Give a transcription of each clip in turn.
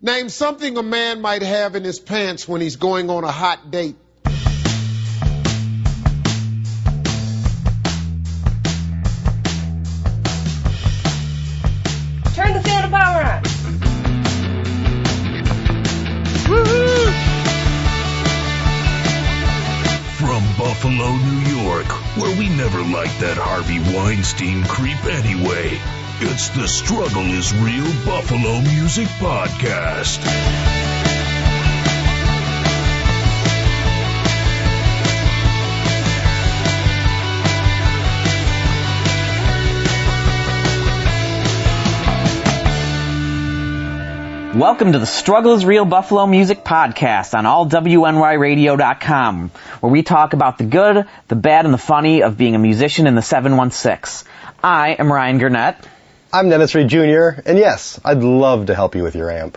Name something a man might have in his pants when he's going on a hot date. Turn the fan of power on. Woohoo! From Buffalo, New York, where we never liked that Harvey Weinstein creep anyway. It's the Struggle is Real Buffalo Music Podcast. Welcome to the Struggle is Real Buffalo Music Podcast on allwnYradio.com, where we talk about the good, the bad, and the funny of being a musician in the 716. I am Ryan Gurnett. I'm Dennis Reed Jr., and yes, I'd love to help you with your amp.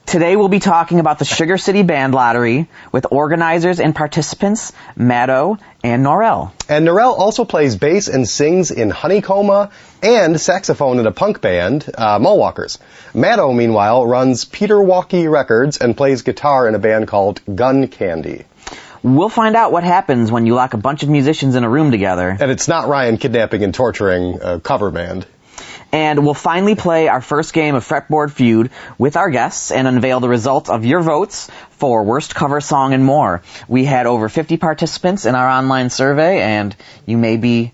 Today we'll be talking about the Sugar City Band Lottery with organizers and participants Maddo and Norell. And Norell also plays bass and sings in Honeycoma and saxophone in a punk band, Mallwalkers. Maddo, meanwhile, runs Peter Walkie Records and plays guitar in a band called Gun Candy. We'll find out what happens when you lock a bunch of musicians in a room together. And it's not Ryan kidnapping and torturing a cover band. And we'll finally play our first game of Fretboard Feud with our guests and unveil the results of your votes for Worst Cover Song and more. We had over 50 participants in our online survey, and you may be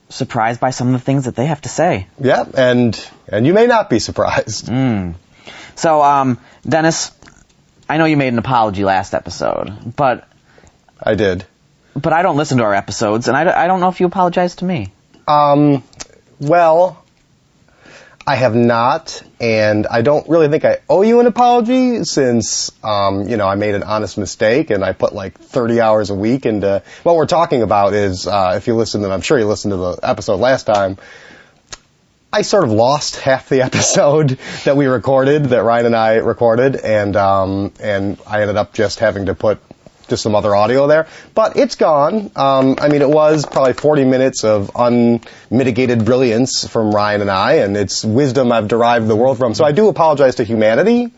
surprised by some of the things that they have to say. Yeah, and you may not be surprised. So, Dennis, I know you made an apology last episode, but... I did. But I don't listen to our episodes, and I don't know if you apologized to me. Well... I have not, and I don't really think I owe you an apology since, I made an honest mistake and I put like 30 hours a week into, what we're talking about is, if you listen, and I'm sure you listened to the episode last time, I sort of lost half the episode that we recorded, that Ryan and I recorded, and I ended up just having to put just some other audio there. But it's gone. It was probably 40 minutes of unmitigated brilliance from Ryan and I, and it's wisdom I've derived the world from. So I do apologize to humanity,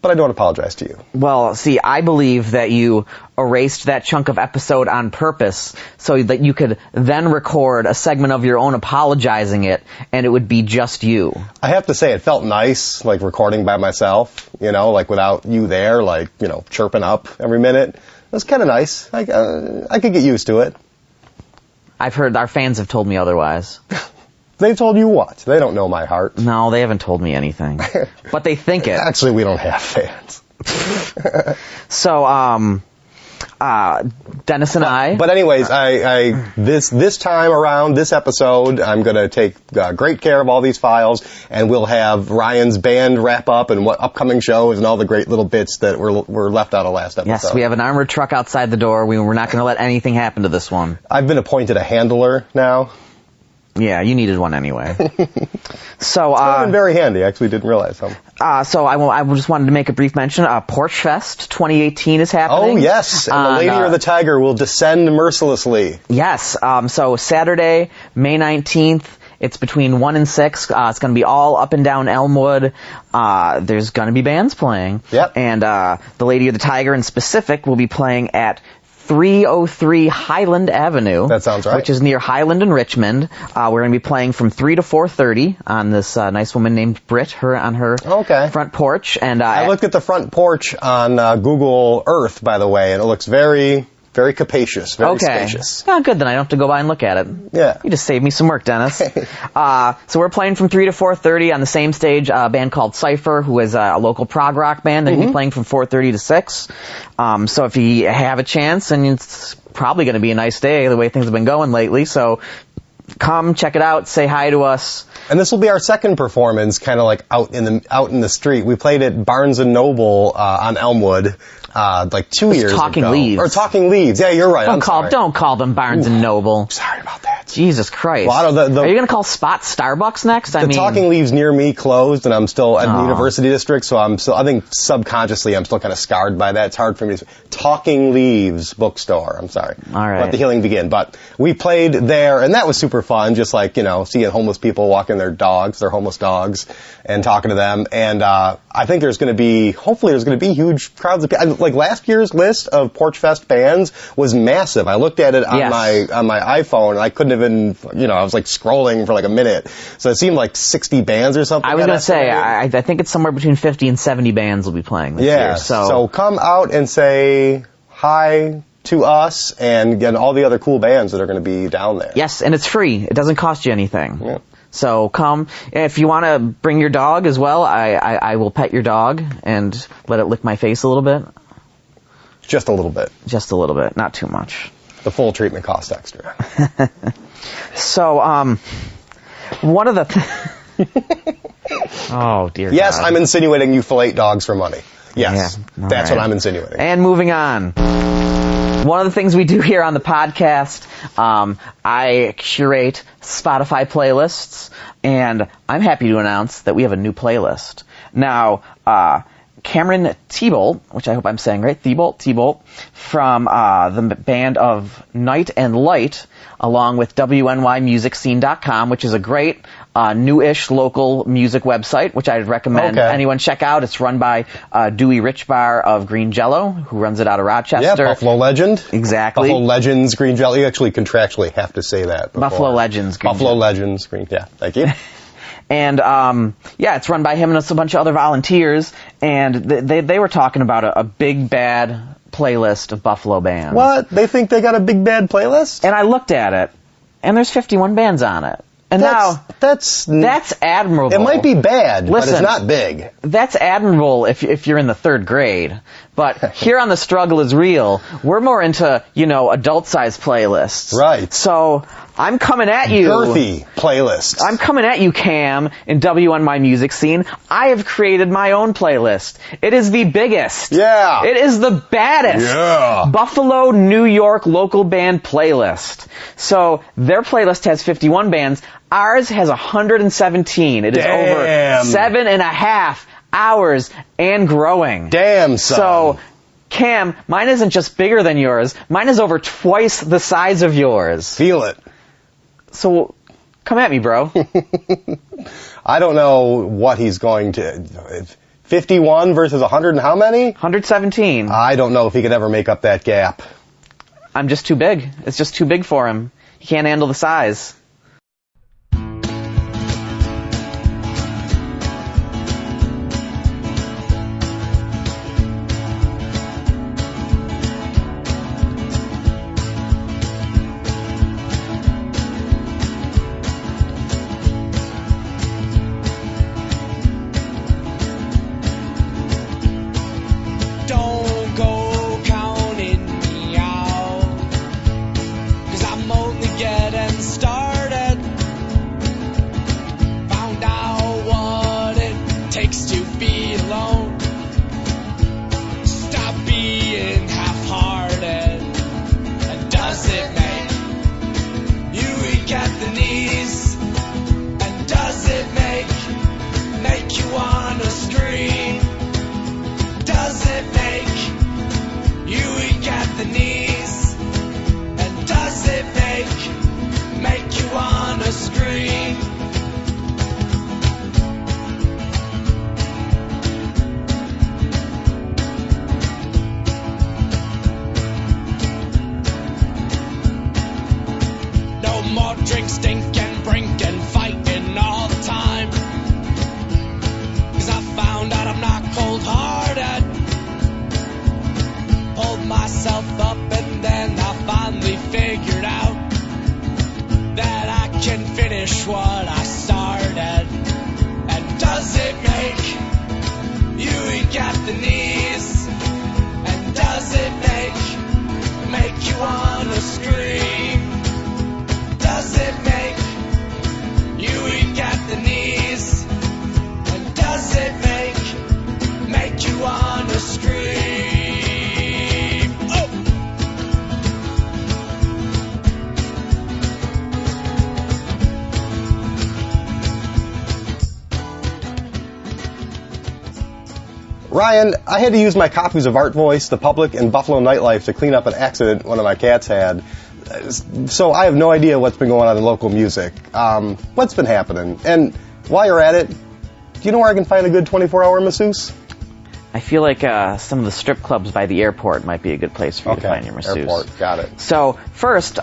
but I don't apologize to you. Well, see, I believe that you erased that chunk of episode on purpose so that you could then record a segment of your own apologizing it, and it would be just you. I have to say, it felt nice, like recording by myself, like without you there, chirping up every minute. It was kind of nice. I could get used to it. I've heard our fans have told me otherwise. They told you what? They don't know my heart. No, they haven't told me anything. But they think it. Actually, we don't have fans. So, Dennis and I... But anyways, this time around, this episode, I'm going to take great care of all these files, and we'll have Ryan's band wrap up and what upcoming shows and all the great little bits that were left out of last episode. Yes, we have an armored truck outside the door. We're not going to let anything happen to this one. I've been appointed a handler now. Yeah, you needed one anyway. So, it's been very handy. I actually didn't realize how. So I just wanted to make a brief mention. Porch Fest 2018 is happening. Oh, yes. And the Lady or the Tiger will descend mercilessly. Yes. So Saturday, May 19th, it's between 1 and 6. It's going to be all up and down Elmwood. There's going to be bands playing. Yep. And the Lady or the Tiger in specific will be playing at 303 Highland Avenue. That sounds right. Which is near Highland and Richmond. We're going to be playing from 3 to 4:30 on this nice woman named Britt, on her front porch. And I looked at the front porch on Google Earth, by the way, and it looks very, very capacious, very spacious. Oh, good, then I don't have to go by and look at it. Yeah. You just saved me some work, Dennis. So we're playing from 3 to 4:30 on the same stage, a band called Cypher, who is a local prog rock band. They'll be playing from 4:30 to 6. So if you have a chance, and it's probably going to be a nice day, the way things have been going lately, so come, check it out, say hi to us. And this will be our second performance, kind of like out in the street. We played at Barnes & Noble on Elmwood. Like 2 years ago. Talking Leaves. Or Talking Leaves. Yeah, you're right. Don't call them Barnes & Noble. Sorry about that. Jesus Christ. Well, Are you going to call Spot Starbucks next? The Talking Leaves near me closed, and I'm still at the University District, so I think subconsciously I'm still kind of scarred by that. It's hard for me to... Talking Leaves bookstore. I'm sorry. All right. Let the healing begin. But we played there, and that was super fun, just like, seeing homeless people walking their homeless dogs, and talking to them. And I think hopefully there's going to be huge crowds of people. Like last year's list of Porch Fest bands was massive. I looked at it on my iPhone and I couldn't even, I was like scrolling for like a minute. So it seemed like 60 bands or something. I was going to say, I think it's somewhere between 50 and 70 bands will be playing this year. So come out and say hi to us and get all the other cool bands that are going to be down there. Yes, and it's free. It doesn't cost you anything. Yeah. So come. If you want to bring your dog as well, I will pet your dog and let it lick my face a little bit. Just a little bit. Just a little bit, not too much. The full treatment costs extra. So, one of the... Oh, dear Yes, God. I'm insinuating you fillet dogs for money. Yes, Yeah, that's right. what I'm insinuating. And moving on. One of the things we do here on the podcast, I curate Spotify playlists, and I'm happy to announce that we have a new playlist. Now, Cameron Thibault, which I hope I'm saying right, Thibault, from the band of Night and Light, along with WNYMusicScene.com, which is a great new-ish local music website, which I'd recommend anyone check out. It's run by Dewey Richbar of Green Jello, who runs it out of Rochester. Yeah, Buffalo Legend. Exactly. Buffalo Legends, Green Jello. You actually contractually have to say that before. Buffalo Legends, Green Buffalo Jello. Legends, Green. Yeah, thank you. And, it's run by him and a bunch of other volunteers, and they were talking about a big, bad playlist of Buffalo bands. What? They think they got a big bad playlist? And I looked at it, and there's 51 bands on it. And that's admirable. It might be bad, but Listen, it's not big. That's admirable if you're in the third grade. But here on The Struggle is Real, we're more into, adult-sized playlists. Right. So I'm coming at you. Girthy playlists. I'm coming at you, Cam, in WN Music Scene. I have created my own playlist. It is the biggest. Yeah. It is the baddest. Yeah. Buffalo, New York local band playlist. So their playlist has 51 bands. Ours has 117. It is over 7.5 hours and growing. Damn, son. So, Cam, mine isn't just bigger than yours. Mine is over twice the size of yours. Feel it. So, come at me, bro. I don't know what he's going to... 51 versus 100 and how many? 117. I don't know if he could ever make up that gap. I'm just too big. It's just too big for him. He can't handle the size. Don't go counting me out, 'cause I'm only getting started. Found out what it takes to be alone. Stop being half-hearted. And does it make you weak at the knees? And does it make you wanna scream? Does it make you weak at the knees? And does it make you wanna scream? No more drink, stinking, brinking, fighting all the time. 'Cause I found out I'm not cold-hearted. Pulled myself up and then I finally figured out that I can finish what I started. And does it make you weak at the knees? And does it make you wanna scream? Does it make you weak at the knees? And does it make you wanna scream? Oh! Ryan, I had to use my copies of Art Voice, The Public, and Buffalo Nightlife to clean up an accident one of my cats had. So I have no idea what's been going on in local music. What's been happening? And while you're at it, you know where I can find a good 24-hour masseuse? I feel like some of the strip clubs by the airport might be a good place for you to find your masseuse. Airport, got it. So first,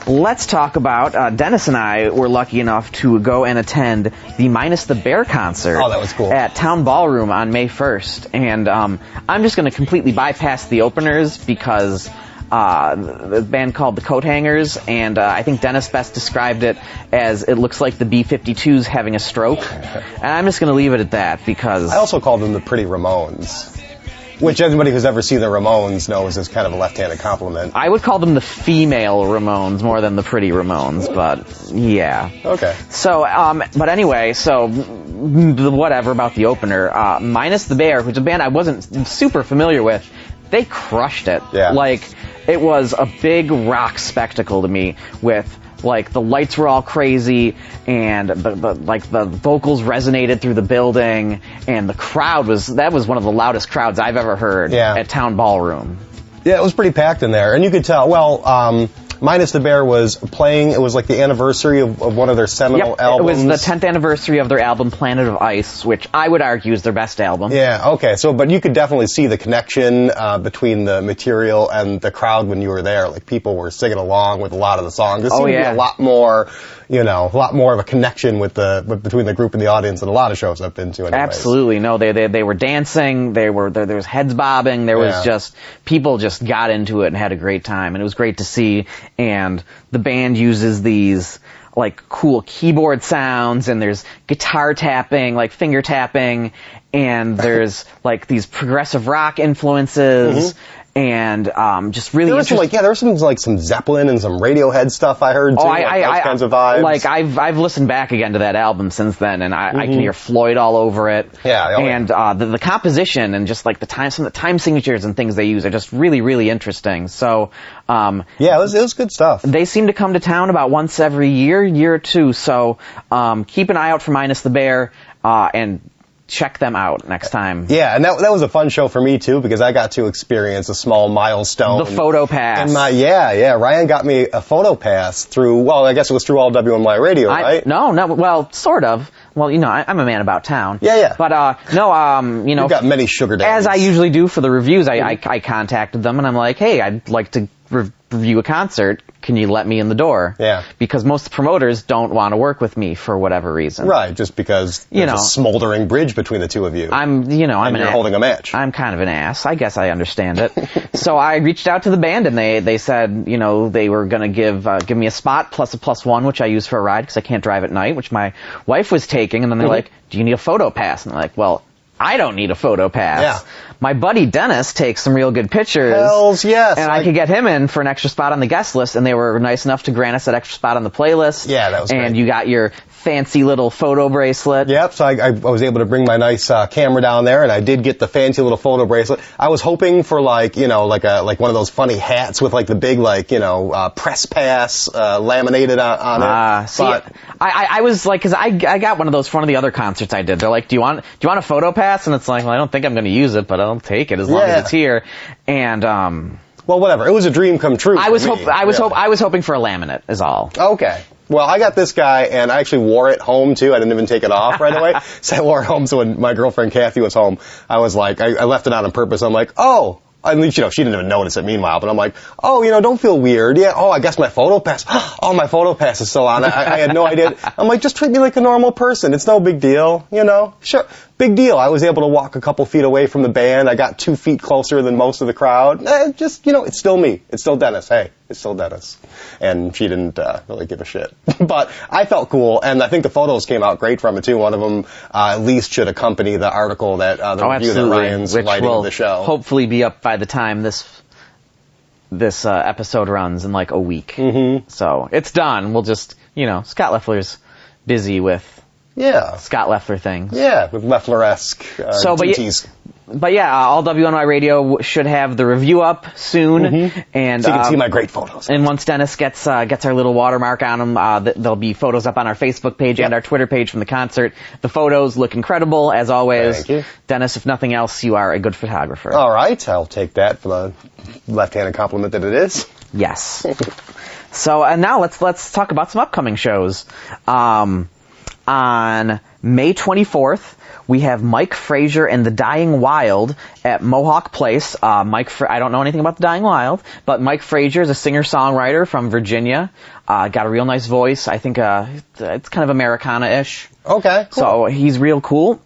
let's talk about Dennis and I were lucky enough to go and attend the Minus the Bear concert. Oh, that was cool. At Town Ballroom on May 1st, and I'm just going to completely bypass the openers because the band called the Coat Hangers, and I think Dennis best described it as it looks like the B-52's having a stroke, and I'm just going to leave it at that because I also called them the Pretty Ramones, which anybody who's ever seen the Ramones knows is kind of a left-handed compliment. I would call them the female Ramones more than the Pretty Ramones, but yeah. Okay. So, but anyway, so whatever about the opener. Minus the Bear, which is a band I wasn't super familiar with, they crushed it. Yeah. Like, it was a big rock spectacle to me with, like, the lights were all crazy and the vocals resonated through the building and the crowd was one of the loudest crowds I've ever heard at Town Ballroom. Yeah, it was pretty packed in there. And you could tell, Minus the Bear was playing, it was like the anniversary of one of their seminal albums. It was the 10th anniversary of their album Planet of Ice, which I would argue is their best album. Yeah, okay. So, but you could definitely see the connection between the material and the crowd when you were there. Like, people were singing along with a lot of the songs. There seemed to be a lot more, a lot more of a connection between the group and the audience than a lot of shows I've been to anyways. Absolutely. No, they were dancing, there was heads bobbing, there was just, people just got into it and had a great time, and it was great to see. And the band uses these like cool keyboard sounds, and there's guitar tapping, like finger tapping, and there's like these progressive rock influences. And just really there was some Zeppelin and some Radiohead stuff I heard too. Those kinds of vibes. Like I've listened back again to that album since then, and I can hear Floyd all over it. Yeah. And the composition and just like some of the time signatures and things they use are just really, really interesting. So it was good stuff. They seem to come to town about once every year or two. So keep an eye out for Minus the Bear and check them out next time. Yeah, and that was a fun show for me too, because I got to experience a small milestone. The photo pass. And Ryan got me a photo pass through, I guess it was through all WMY Radio, right? No, sort of. Well, I'm a man about town. Yeah. But, You've got many sugar daddies. As I usually do for the reviews, I contacted them and I'm like, hey, I'd like to review a concert. Can you let me in the door? Yeah. Because most promoters don't want to work with me for whatever reason. Right, just because there's a smoldering bridge between the two of you. You're holding a match. I'm kind of an ass. I guess I understand it. So I reached out to the band and they said, they were going to give me a spot plus a +1, which I use for a ride because I can't drive at night, which my wife was taking. And then they're like, do you need a photo pass? And I'm like, well, I don't need a photo pass. Yeah. My buddy Dennis takes some real good pictures. Hells yes. And I could get him in for an extra spot on the guest list, and they were nice enough to grant us that extra spot on the playlist. Yeah, that was great. And you got your fancy little photo bracelet. Yep, so I was able to bring my nice camera down there, and I did get the fancy little photo bracelet. I was hoping for like one of those funny hats with like the big press pass laminated on it. I was like, because I got one of those for one of the other concerts I did. They're like, do you want a photo pass? And it's like, well, I don't think I'm going to use it, but I'll take it as long as it's here. And well, whatever. It was a dream come true. I was hoping for a laminate, is all. Okay. Well, I got this guy, and I actually wore it home, too. I didn't even take it off right away. So I wore it home, so when my girlfriend Kathy was home, I was like, I left it on purpose. I'm like, oh. I mean, she didn't even notice it meanwhile, but I'm like, don't feel weird. Yeah, I guess my photo pass. Oh, my photo pass is still on. I had no idea. I'm like, just treat me like a normal person. It's no big deal, Sure. Big deal. I was able to walk a couple feet away from the band. I got 2 feet closer than most of the crowd. It's still me. It's still Dennis. Hey, it's still Dennis. And she didn't really give a shit. But I felt cool, and I think the photos came out great from it, too. One of them at least should accompany the article that the review that Ryan's writing of the show. Hopefully be up by the time this episode runs in like a week. Mm-hmm. So it's done. We'll just, Scott Leffler's busy with Scott Leffler things. Yeah, with Leffler-esque duties. But all WNY Radio should have the review up soon, and so you can see my great photos. And once Dennis gets our little watermark on them, there'll be photos up on our Facebook page and our Twitter page from the concert. The photos look incredible as always. Thank you, Dennis. If nothing else, you are a good photographer. All right, I'll take that for the left-handed compliment that it is. Yes. So now let's talk about some upcoming shows. On May 24th, we have Mike Frazier and the Dying Wild at Mohawk Place. I don't know anything about the Dying Wild, but Mike Frazier is a singer-songwriter from Virginia. Got a real nice voice. I think it's kind of Americana-ish. Okay, cool. So he's real cool.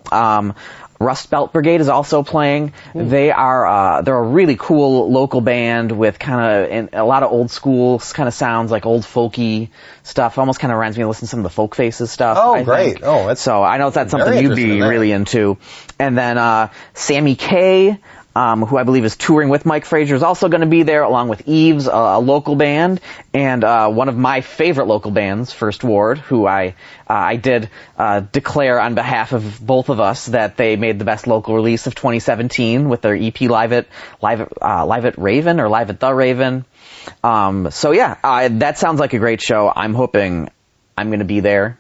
Rust Belt Brigade is also playing. They're a really cool local band with kind of a lot of old school kind of sounds, like old folky stuff. Almost kind of reminds me of listening to some of the Folk Faces stuff. Oh, great. Think. Oh, so I know that's something you'd be really into. And then Sammy K, who I believe is touring with Mike Frazier, is also going to be there, along with Eves, a local band, and one of my favorite local bands, First Ward, who I did declare on behalf of both of us that they made the best local release of 2017 with their EP Live at Raven, or Live at the Raven. So yeah, that sounds like a great show. I'm hoping I'm going to be there,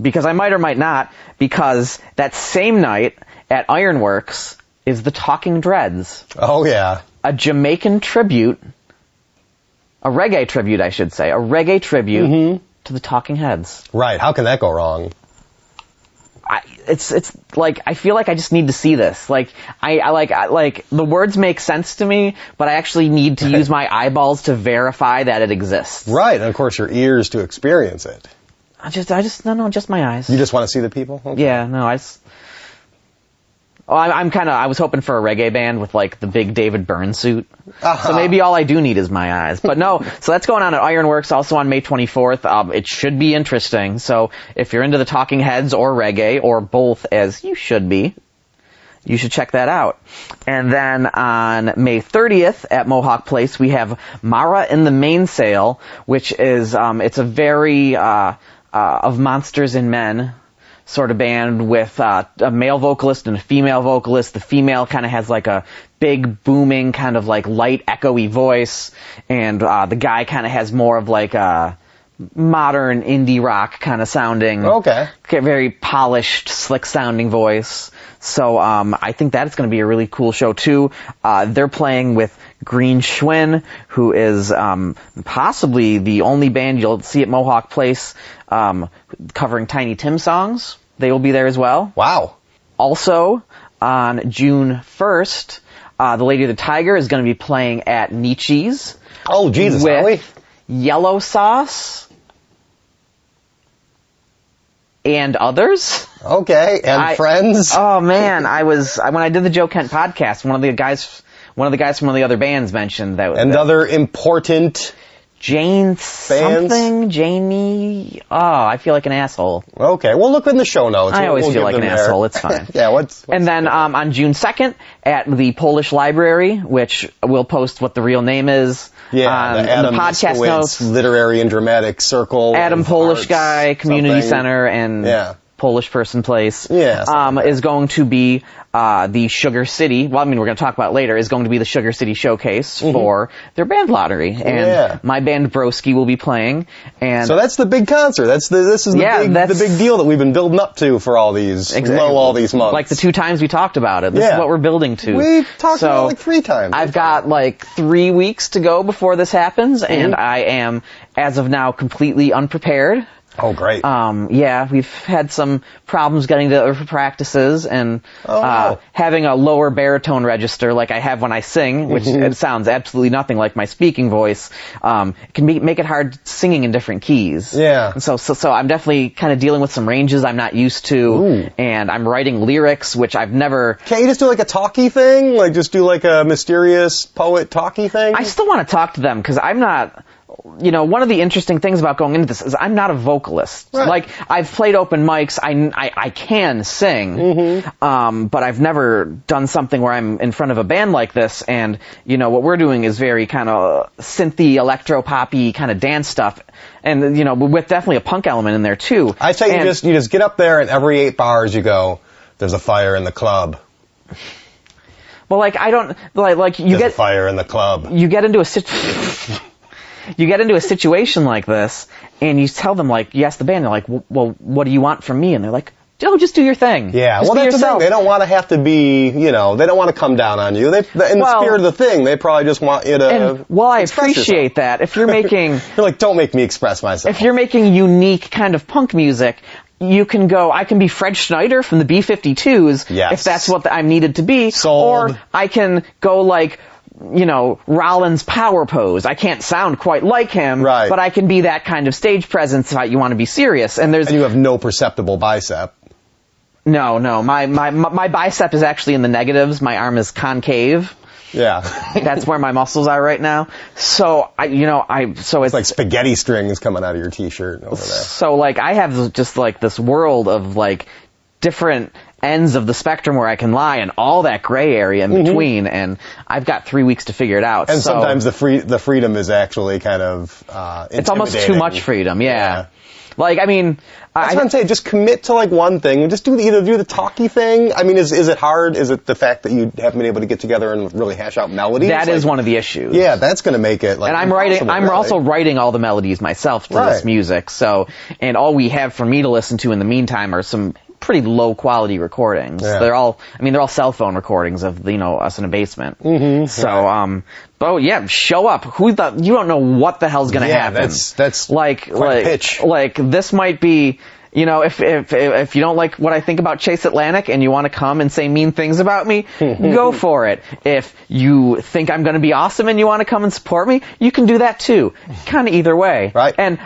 because I might or might not, because that same night at Ironworks is the Talking Dreads. Oh, yeah. A Jamaican tribute, a reggae tribute, I should say, a reggae tribute to the Talking Heads. Right. How can that go wrong? It's like, I feel like I just need to see this. Like, I like the words make sense to me, but I actually need to use my eyeballs to verify that it exists. Right. And of course your ears to experience it. No, just my eyes. You just want to see the people? Okay. Yeah, no, I was hoping for a reggae band with like the big David Byrne suit. So maybe all I do need is my eyes. But no, so that's going on at Ironworks also on May 24th. It should be interesting. So if you're into the Talking Heads or reggae, or both, as you should be, you should check that out. And then on May 30th at Mohawk Place, we have Mara in the Mainsail, which is, it's a very, of Monsters and Men sort of band with a male vocalist and a female vocalist. The female kind of has like a big booming kind of like light echoey voice, and the guy kind of has more of like a modern indie rock kind of sounding, very polished, slick sounding voice. So I think that's going to be a really cool show too. They're playing with Green Schwinn, who is possibly the only band you'll see at Mohawk Place covering Tiny Tim songs. They will be there as well. Wow. Also, on June 1st, the Lady of the Tiger is going to be playing at Nietzsche's. Oh, Jesus, with Yellow Sauce and others. Okay, and friends. Oh man, when I did the Joe Kent podcast, one of the guys from one of the other bands mentioned that. And other important Jane something, Janie. Oh, I feel like an asshole. Okay, we'll look in the show notes. I always feel like an asshole. It's fine. Yeah, what's and then on June 2nd at the Polish Library, which we'll post what the real name is. Yeah, the Adam podcast notes. Literary and Dramatic Circle. Adam Polish Guy, Community Center, and Polish Person Place. Is going to be the Sugar City. Well, I mean, we're going to talk about it later. Is going to be the Sugar City showcase for their band lottery, and my band Broski will be playing. And so that's the big concert. This is the big deal that we've been building up to for all these all these months. Like the 2 times we talked about it. This is what we're building to. We've talked about it like 3 times. I've got like 3 weeks to go before this happens, and I am, as of now, completely unprepared. Oh, great. We've had some problems getting to practices, and having a lower baritone register like I have when I sing, which it sounds absolutely nothing like my speaking voice, can make it hard singing in different keys. Yeah. And so I'm definitely kind of dealing with some ranges I'm not used to, and I'm writing lyrics, which I've never... Can't you just do like a talky thing? Like just do like a mysterious poet talky thing? I still want to talk to them, because I'm not... one of the interesting things about going into this is I'm not a vocalist. Right. Like, I've played open mics, I can sing, but I've never done something where I'm in front of a band like this, and, what we're doing is very kind of synthy, electro-poppy kind of dance stuff, and, with definitely a punk element in there, too. I say you just get up there, and every 8 bars you go, there's a fire in the club. Well, like, I don't, like, you there's a fire in the club. You get into a You get into a situation like this, and you tell them, like, you ask the band, they're like, well, what do you want from me? And they're like, oh, just do your thing. Yeah, just that's the thing. They don't want to have to be, they don't want to come down on you. In the spirit of the thing, they probably just want you to I appreciate that. If you're making... You're like, don't make me express myself. If you're making unique kind of punk music, you can go, I can be Fred Schneider from the B-52s, Yes. if that's what I'm needed to be. Sold. Or I can go like, Rollins power pose. I can't sound quite like him, Right. but I can be that kind of stage presence if you want to be serious. And And you have no perceptible bicep. No, my bicep is actually in the negatives. My arm is concave. Yeah. That's where my muscles are right now. So It's like spaghetti strings coming out of your t-shirt over there. So like I have just like this world of like different ends of the spectrum where I can lie and all that gray area in between, and I've got 3 weeks to figure it out. And so sometimes the freedom is actually kind of it's almost too much freedom. Yeah. Like, I mean, that's what I'm saying. Just commit to like one thing and just either do the talky thing. I mean, is it hard? Is it the fact that you haven't been able to get together and really hash out melodies? That is one of the issues. Yeah, that's going to make it like. And I'm also writing all the melodies myself to this music. So, and all we have for me to listen to in the meantime are some pretty low quality recordings. Yeah. They're all cell phone recordings of us in a basement. Mm-hmm, so show up. You don't know what the hell's gonna happen. That's like pitch. Like this might be. If you don't like what I think about Chase Atlantic and you want to come and say mean things about me, go for it. If you think I'm going to be awesome and you want to come and support me, you can do that too. Kind of either way. Right. And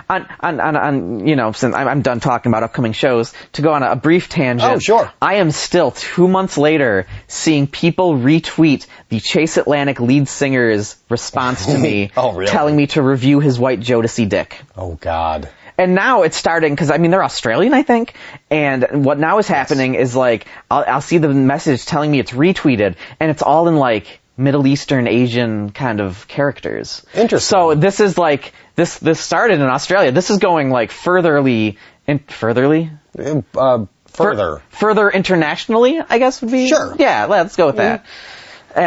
since I'm done talking about upcoming shows, to go on a brief tangent. Oh, sure. I am still 2 months later seeing people retweet the Chase Atlantic lead singer's response to me, Oh, really? telling me to review his white Jodeci dick. Oh God. And now it's starting, because they're Australian, I think, and what now is happening is like, I'll see the message telling me it's retweeted, and it's all in like Middle Eastern, Asian kind of characters. Interesting. So this is like, this started in Australia. This is going like further internationally, I guess would be. Sure. Yeah, let's go with that.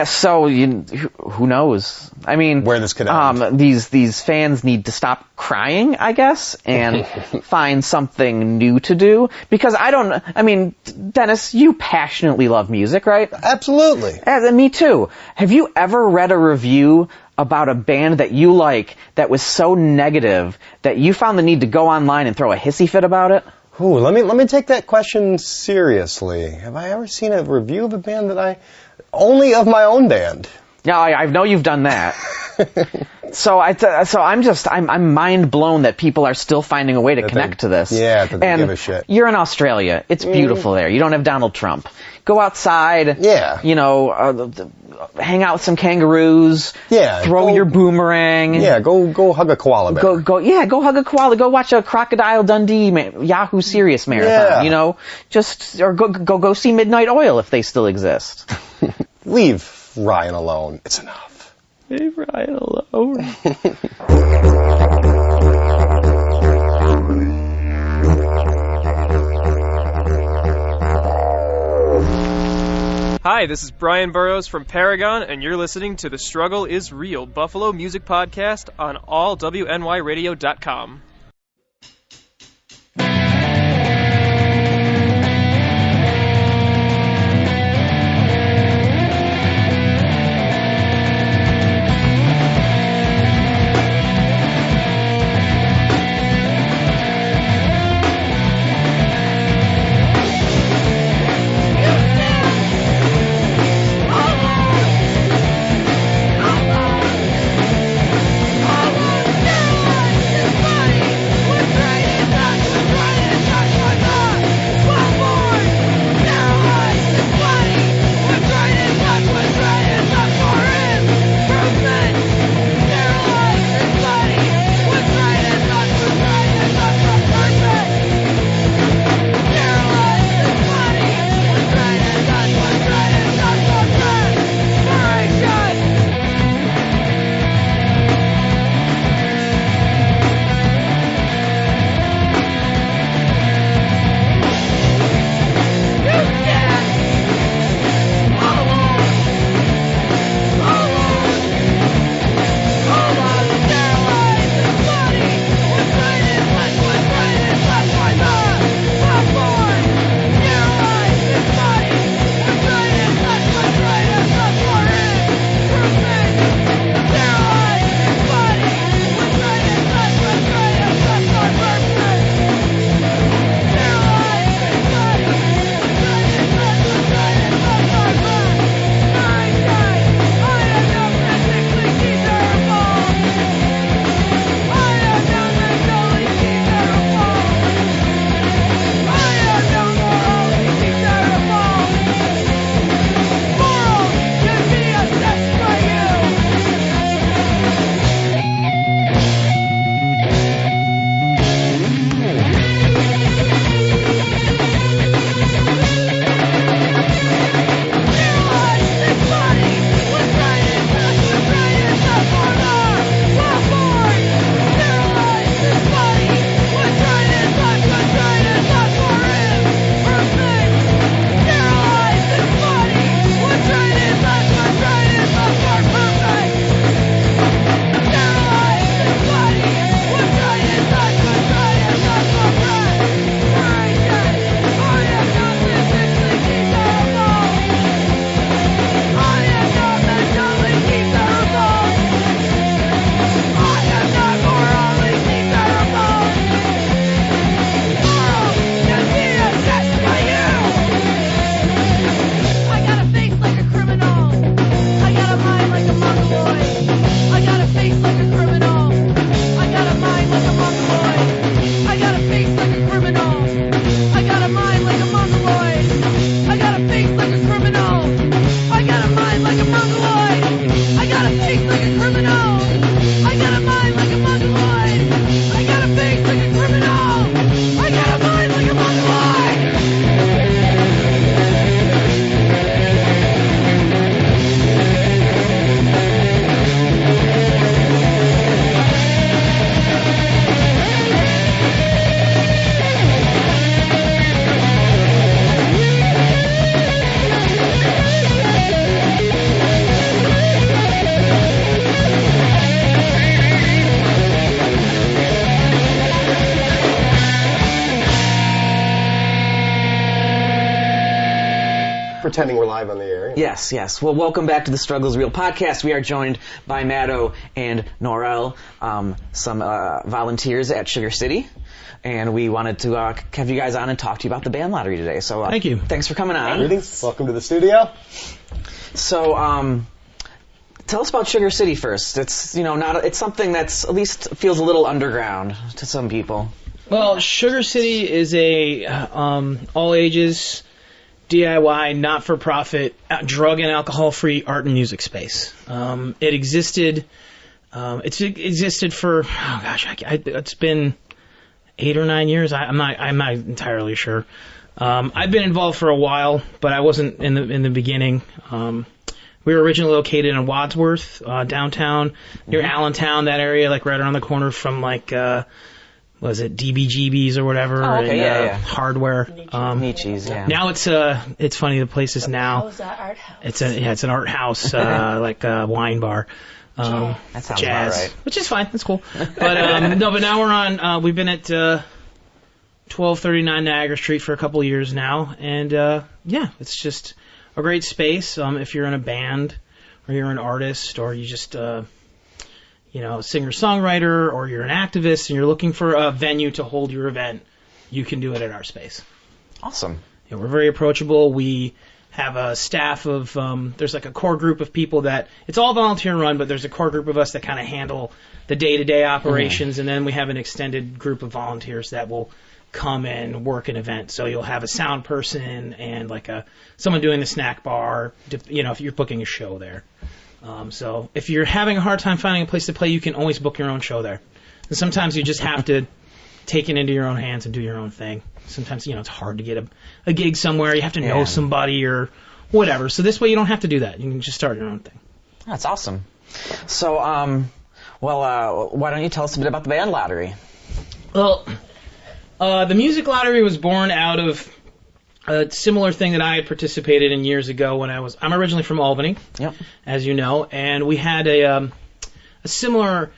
So who knows? I mean, where this could end. These fans need to stop crying, I guess, and find something new to do. Because Dennis, you passionately love music, right? Absolutely. And me too. Have you ever read a review about a band that you like that was so negative that you found the need to go online and throw a hissy fit about it? Ooh, let me take that question seriously. Have I ever seen a review of a band that only of my own band? No, I know you've done that. So I'm mind blown that people are still finding a way to connect to this. Yeah, that they and give a shit. You're in Australia. It's beautiful there. You don't have Donald Trump. Go outside. Yeah. Hang out with some kangaroos. Yeah. Throw your boomerang. Yeah, go hug a koala bear. Go hug a koala. Go watch a Crocodile Dundee Yahoo Serious marathon. Yeah. Or go see Midnight Oil if they still exist. Leave Ryan alone. It's enough. Leave Ryan alone. Hi, this is Brian Burrows from Paragon, and you're listening to The Struggle is Real Buffalo Music Podcast on allwnyradio.com. Fire! pretending we're live on the air. Yes, yes. Well, welcome back to the Struggle is Real podcast. We are joined by Matto and Norel, some volunteers at Sugar City. And we wanted to have you guys on and talk to you about the band lottery today. So thank you. Thanks for coming on. Greetings. Welcome to the studio. So, tell us about Sugar City first. It's it's something that's at least feels a little underground to some people. Well, Sugar City is a all ages DIY, not for profit, drug and alcohol free art and music space. It existed. It's existed for it's been 8 or 9 years. I'm not entirely sure. I've been involved for a while, but I wasn't in the beginning. We were originally located in Wadsworth, downtown, near Allentown, that area, like right around the corner from was it DBGB's or whatever? Oh, okay, yeah. Hardware. Nietzsche's, yeah. Now it's funny, the place is now. How's that art house? It's an art house, like a wine bar. That sounds jazz, about right. which is fine. That's cool. But but now we're on. We've been at 1239 Niagara Street for a couple of years now, and it's just a great space. If you're in a band, or you're an artist, or you just a singer-songwriter, or you're an activist, and you're looking for a venue to hold your event, you can do it at our space. Awesome. Yeah, we're very approachable. We have a staff of, there's like a core group of people that, it's all volunteer run, but there's a core group of us that kind of handle the day-to-day operations, and then we have an extended group of volunteers that will come and work an event. So you'll have a sound person and like someone doing the snack bar, if you're booking a show there. So if you're having a hard time finding a place to play, you can always book your own show there. And sometimes you just have to take it into your own hands and do your own thing. Sometimes, it's hard to get a gig somewhere. You have to know somebody or whatever. So this way you don't have to do that. You can just start your own thing. That's awesome. So, why don't you tell us a bit about the band lottery? Well, the music lottery was born out of a similar thing that I had participated in years ago when I'm originally from Albany, as you know, and we had a similar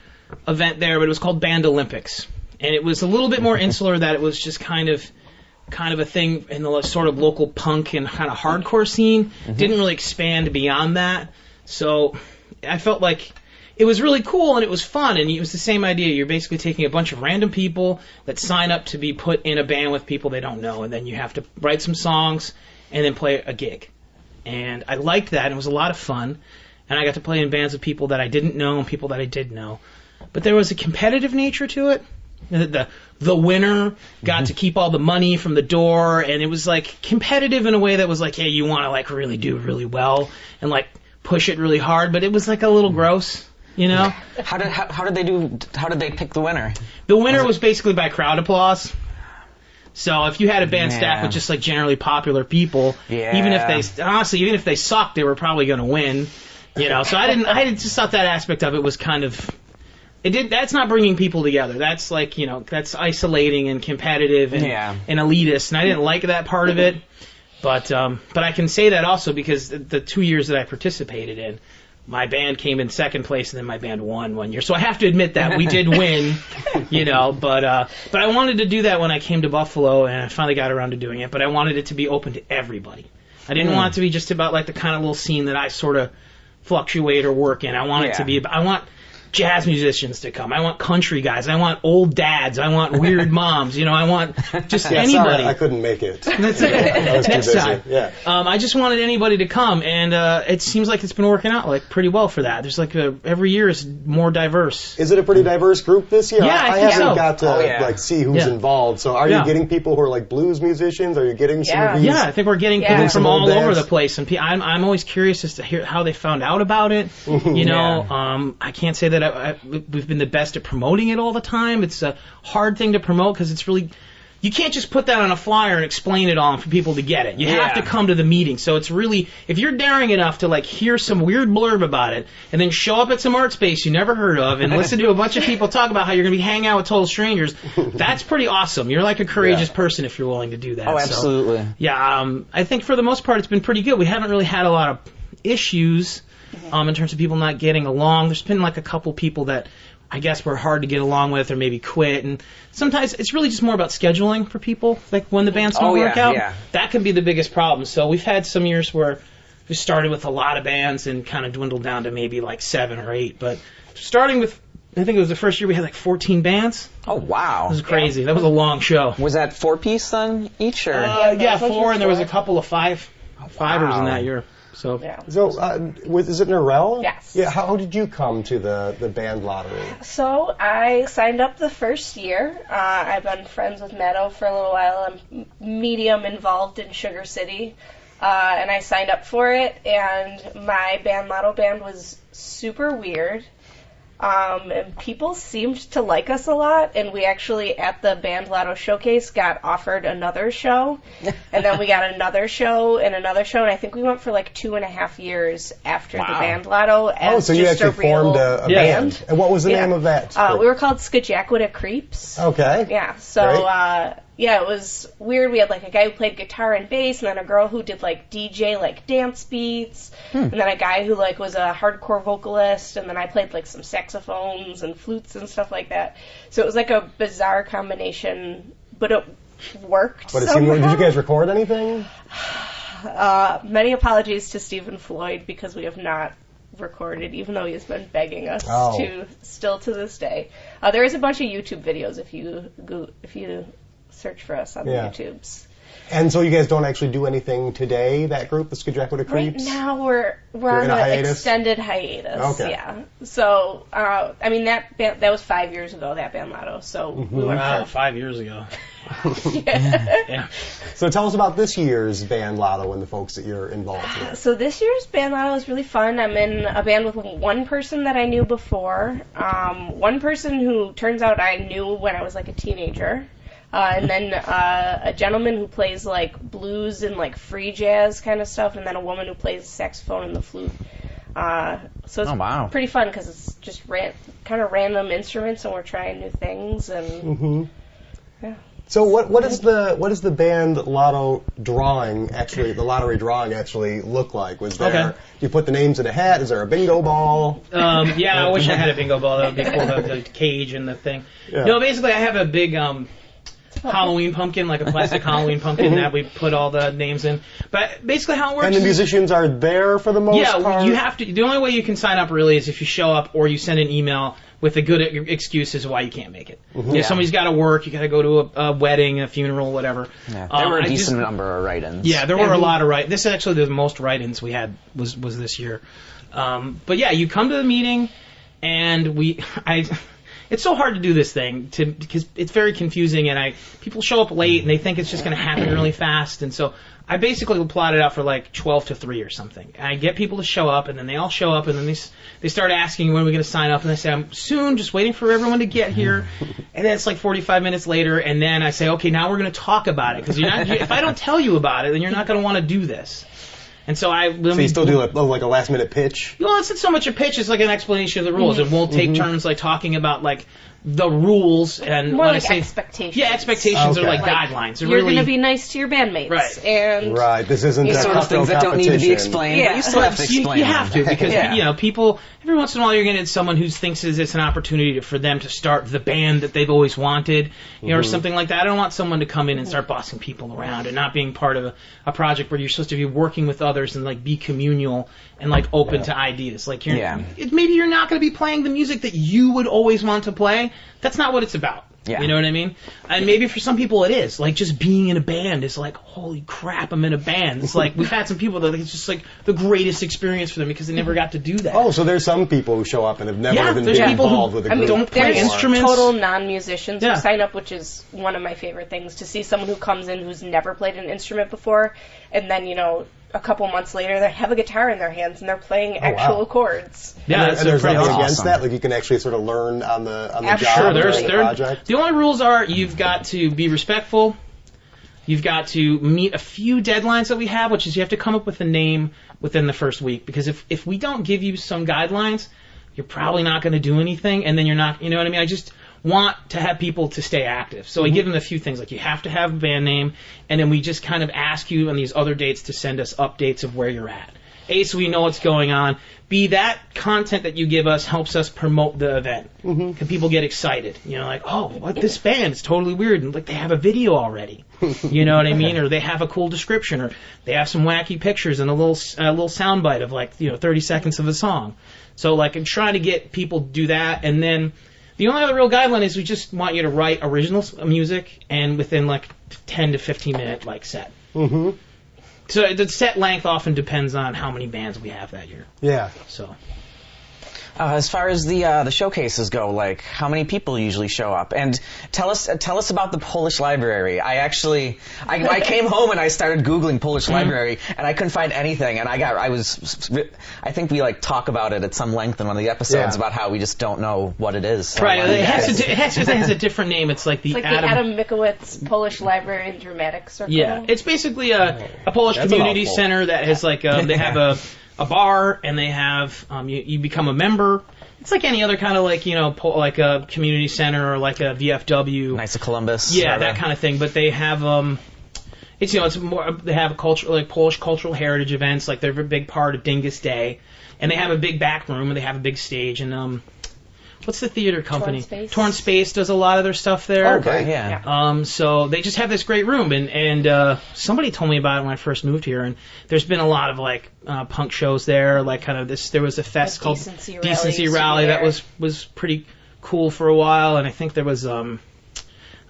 event there, but it was called Band Olympics. And it was a little bit more insular, that it was just kind of a thing in the sort of local punk and kind of hardcore scene. Didn't really expand beyond that. So I felt like it was really cool and it was fun, and it was the same idea. You're basically taking a bunch of random people that sign up to be put in a band with people they don't know, and then you have to write some songs and then play a gig. And I liked that, and it was a lot of fun. And I got to play in bands with people that I didn't know and people that I did know. But there was a competitive nature to it. The winner got to keep all the money from the door, and it was like competitive in a way that was like, hey, you want to like really do really well and like push it really hard, but it was like a little gross, How did they pick the winner? The winner was basically by crowd applause. So if you had a band staff with just like generally popular people, even if they sucked, they were probably going to win, So I just thought that aspect of it was kind of. That's not bringing people together. That's like, that's isolating and competitive and elitist, and I didn't like that part of it. But I can say that also because the 2 years that I participated in, my band came in second place and then my band won 1 year. So I have to admit that we did win, but I wanted to do that when I came to Buffalo, and I finally got around to doing it, but I wanted it to be open to everybody. I didn't want it to be just about like the kind of little scene that I sort of fluctuate or work in. I want it to be, I want jazz musicians to come. I want country guys. I want old dads. I want weird moms. I want just anybody. Sorry, I couldn't make it. That's it. I was too Next busy. time. Yeah. I just wanted anybody to come, and it seems like it's been working out like pretty well for that. There's like every year is more diverse. Is it a pretty diverse group this year? Yeah, I haven't think so. got to see who's involved. So are you getting people who are like blues musicians? Are you getting some of these? Yeah, I think we're getting people Some from old all over bands? the place, and I'm always curious as to hear how they found out about it. I can't say that we've been the best at promoting it all the time. It's a hard thing to promote because it's really, you can't just put that on a flyer and explain it all for people to get it. You have to come to the meeting. So it's really, if you're daring enough to like hear some weird blurb about it and then show up at some art space you never heard of and listen to a bunch of people talk about how you're going to be hanging out with total strangers, that's pretty awesome. You're like a courageous person if you're willing to do that. Oh, absolutely. So, I think for the most part it's been pretty good. We haven't really had a lot of issues in terms of people not getting along. There's been like a couple people that I guess were hard to get along with or maybe quit. And sometimes it's really just more about scheduling for people. Like when the bands don't work out, that can be the biggest problem. So we've had some years where we started with a lot of bands and kind of dwindled down to maybe like 7 or 8. But starting with, I think it was the first year we had like 14 bands. Oh, wow. It was crazy. Yeah. That was a long show. Was that 4-piece then each? Or? Yeah, 4, and there was a couple of 5-ers in that year. So, is it Norel? Yes. Yeah. How did you come to the band lottery? So I signed up the first year. I've been friends with Meadow for a little while. I'm medium involved in Sugar City. And I signed up for it, and my band, Lotto Band, was super weird. And people seemed to like us a lot, and we actually, at the Band Lotto Showcase, got offered another show, and then we got another show, and I think we went for like 2.5 years after the Band Lotto. As so you actually formed a band. And what was the name of that? We were called Skajakwita Creeps. Okay. Yeah, so, it was weird. We had like a guy who played guitar and bass, and then a girl who did like DJ, like dance beats, and then a guy who like was a hardcore vocalist, and then I played like some saxophones and flutes and stuff like that. So it was like a bizarre combination, but it worked. But did you guys record anything? Many apologies to Stephen Floyd because we have not recorded, even though he's been begging us to, still to this day. There is a bunch of YouTube videos if you search for us on the YouTubes. And so you guys don't actually do anything today, that group, the Skajakwita Creeps? Right now we're on an extended hiatus. Okay. Yeah. So, that was 5 years ago, that Band Lotto. So we went for 5 years ago. yeah. So tell us about this year's Band Lotto and the folks that you're involved with. So this year's Band Lotto is really fun. I'm in a band with one person that I knew before, one person who turns out I knew when I was like a teenager. And then a gentleman who plays like blues and like free jazz kind of stuff, and then a woman who plays saxophone and the flute. So it's pretty fun because it's just kind of random instruments, and we're trying new things. And So what is the Band Lotto drawing actually? The lottery drawing actually look like? Was there? You put the names in a hat? Is there a bingo ball? I wish I had a bingo ball. That would be cool. The cage and the thing. Yeah. No, basically I have a big Halloween pumpkin, like a plastic Halloween pumpkin that we put all the names in. But basically how it works. And the musicians are there for the most part? Yeah, you have to. The only way you can sign up really is if you show up or you send an email with a good excuse as to why you can't make it. If somebody's got to work, you got to go to a wedding, a funeral, whatever. Yeah, there were a decent number of write-ins. Yeah, there were a lot of write-ins. This is actually the most write-ins we had was this year. But yeah, you come to the meeting, and it's so hard to do this thing because it's very confusing, and people show up late and they think it's just going to happen really fast, and so I basically will plot it out for like 12 to 3 or something. And I get people to show up, and then they all show up, and then they start asking when are we going to sign up, and I say I'm soon, just waiting for everyone to get here, and then it's like 45 minutes later, and then I say okay, now we're going to talk about it because if I don't tell you about it, then you're not going to want to do this. And so So you still do like a last minute pitch? Well, it's not so much a pitch; it's like an explanation of the rules. It won't take turns like talking about like the rules and more when like I say expectations. Yeah, expectations are like guidelines. You're going to be nice to your bandmates, right? This isn't a sort of things that don't need to be explained. Yeah. But you still have to explain. You have to because people. Every once in a while, you're going to get someone who thinks it's an opportunity for them to start the band that they've always wanted, or something like that. I don't want someone to come in and start bossing people around and not being part of a project where you're supposed to be working with others and like be communal and like open to ideas. Like maybe you're not going to be playing the music that you would always want to play. That's not what it's about. Yeah. You know what I mean? And maybe for some people it is. Like, just being in a band is like, holy crap, I'm in a band. It's like, we've had some people that it's just like the greatest experience for them because they never got to do that. Oh, so there's some people who show up and have never been involved with a group. Don't play instruments. Total non-musicians who sign up, which is one of my favorite things, to see someone who comes in who's never played an instrument before, and then, a couple months later, they have a guitar in their hands and they're playing actual chords. Yeah, and there's nothing against that. Like you can actually sort of learn on the job. The project. The only rules are you've got to be respectful. You've got to meet a few deadlines that we have, which is you have to come up with a name within the first week. Because if we don't give you some guidelines, you're probably not going to do anything, and then you're not. You know what I mean? I just want to have people to stay active. So I give them a few things, like you have to have a band name, and then we just kind of ask you on these other dates to send us updates of where you're at. A, so we know what's going on. B, that content that you give us helps us promote the event. Because people get excited. You know, like, oh, what, this band is totally weird. And like, they have a video already. You know what I mean? Or they have a cool description. Or they have some wacky pictures and a little soundbite of like, 30 seconds of a song. So like, I'm trying to get people to do that. And then the only other real guideline is we just want you to write original music and within like 10 to 15 minute like set. So the set length often depends on how many bands we have that year. Yeah. So. As far as the showcases go, like how many people usually show up, and tell us about the Polish library. I came home and I started Googling Polish library, and I couldn't find anything, and I think we like talk about it at some length in one of the episodes about how we just don't know what it is. Right, it has a different name. It's like the Adam Mikowicz Polish Library and Dramatic Circle. Yeah, it's basically a Polish community center that has like they have a bar, and they have you become a member. It's like any other kind of like like a community center or like a VFW, Knights of Columbus. Yeah, that kind of thing. But they have it's more, they have a culture like Polish cultural heritage events. Like they're a big part of Dingus Day, and they have a big back room, and they have a big stage. And what's the theater company? Torn Space does a lot of their stuff there. Okay, yeah. So they just have this great room, and somebody told me about it when I first moved here, and there's been a lot of like punk shows there, like kind of this. There was a fest called Decency Rally that was pretty cool for a while, and I think there was a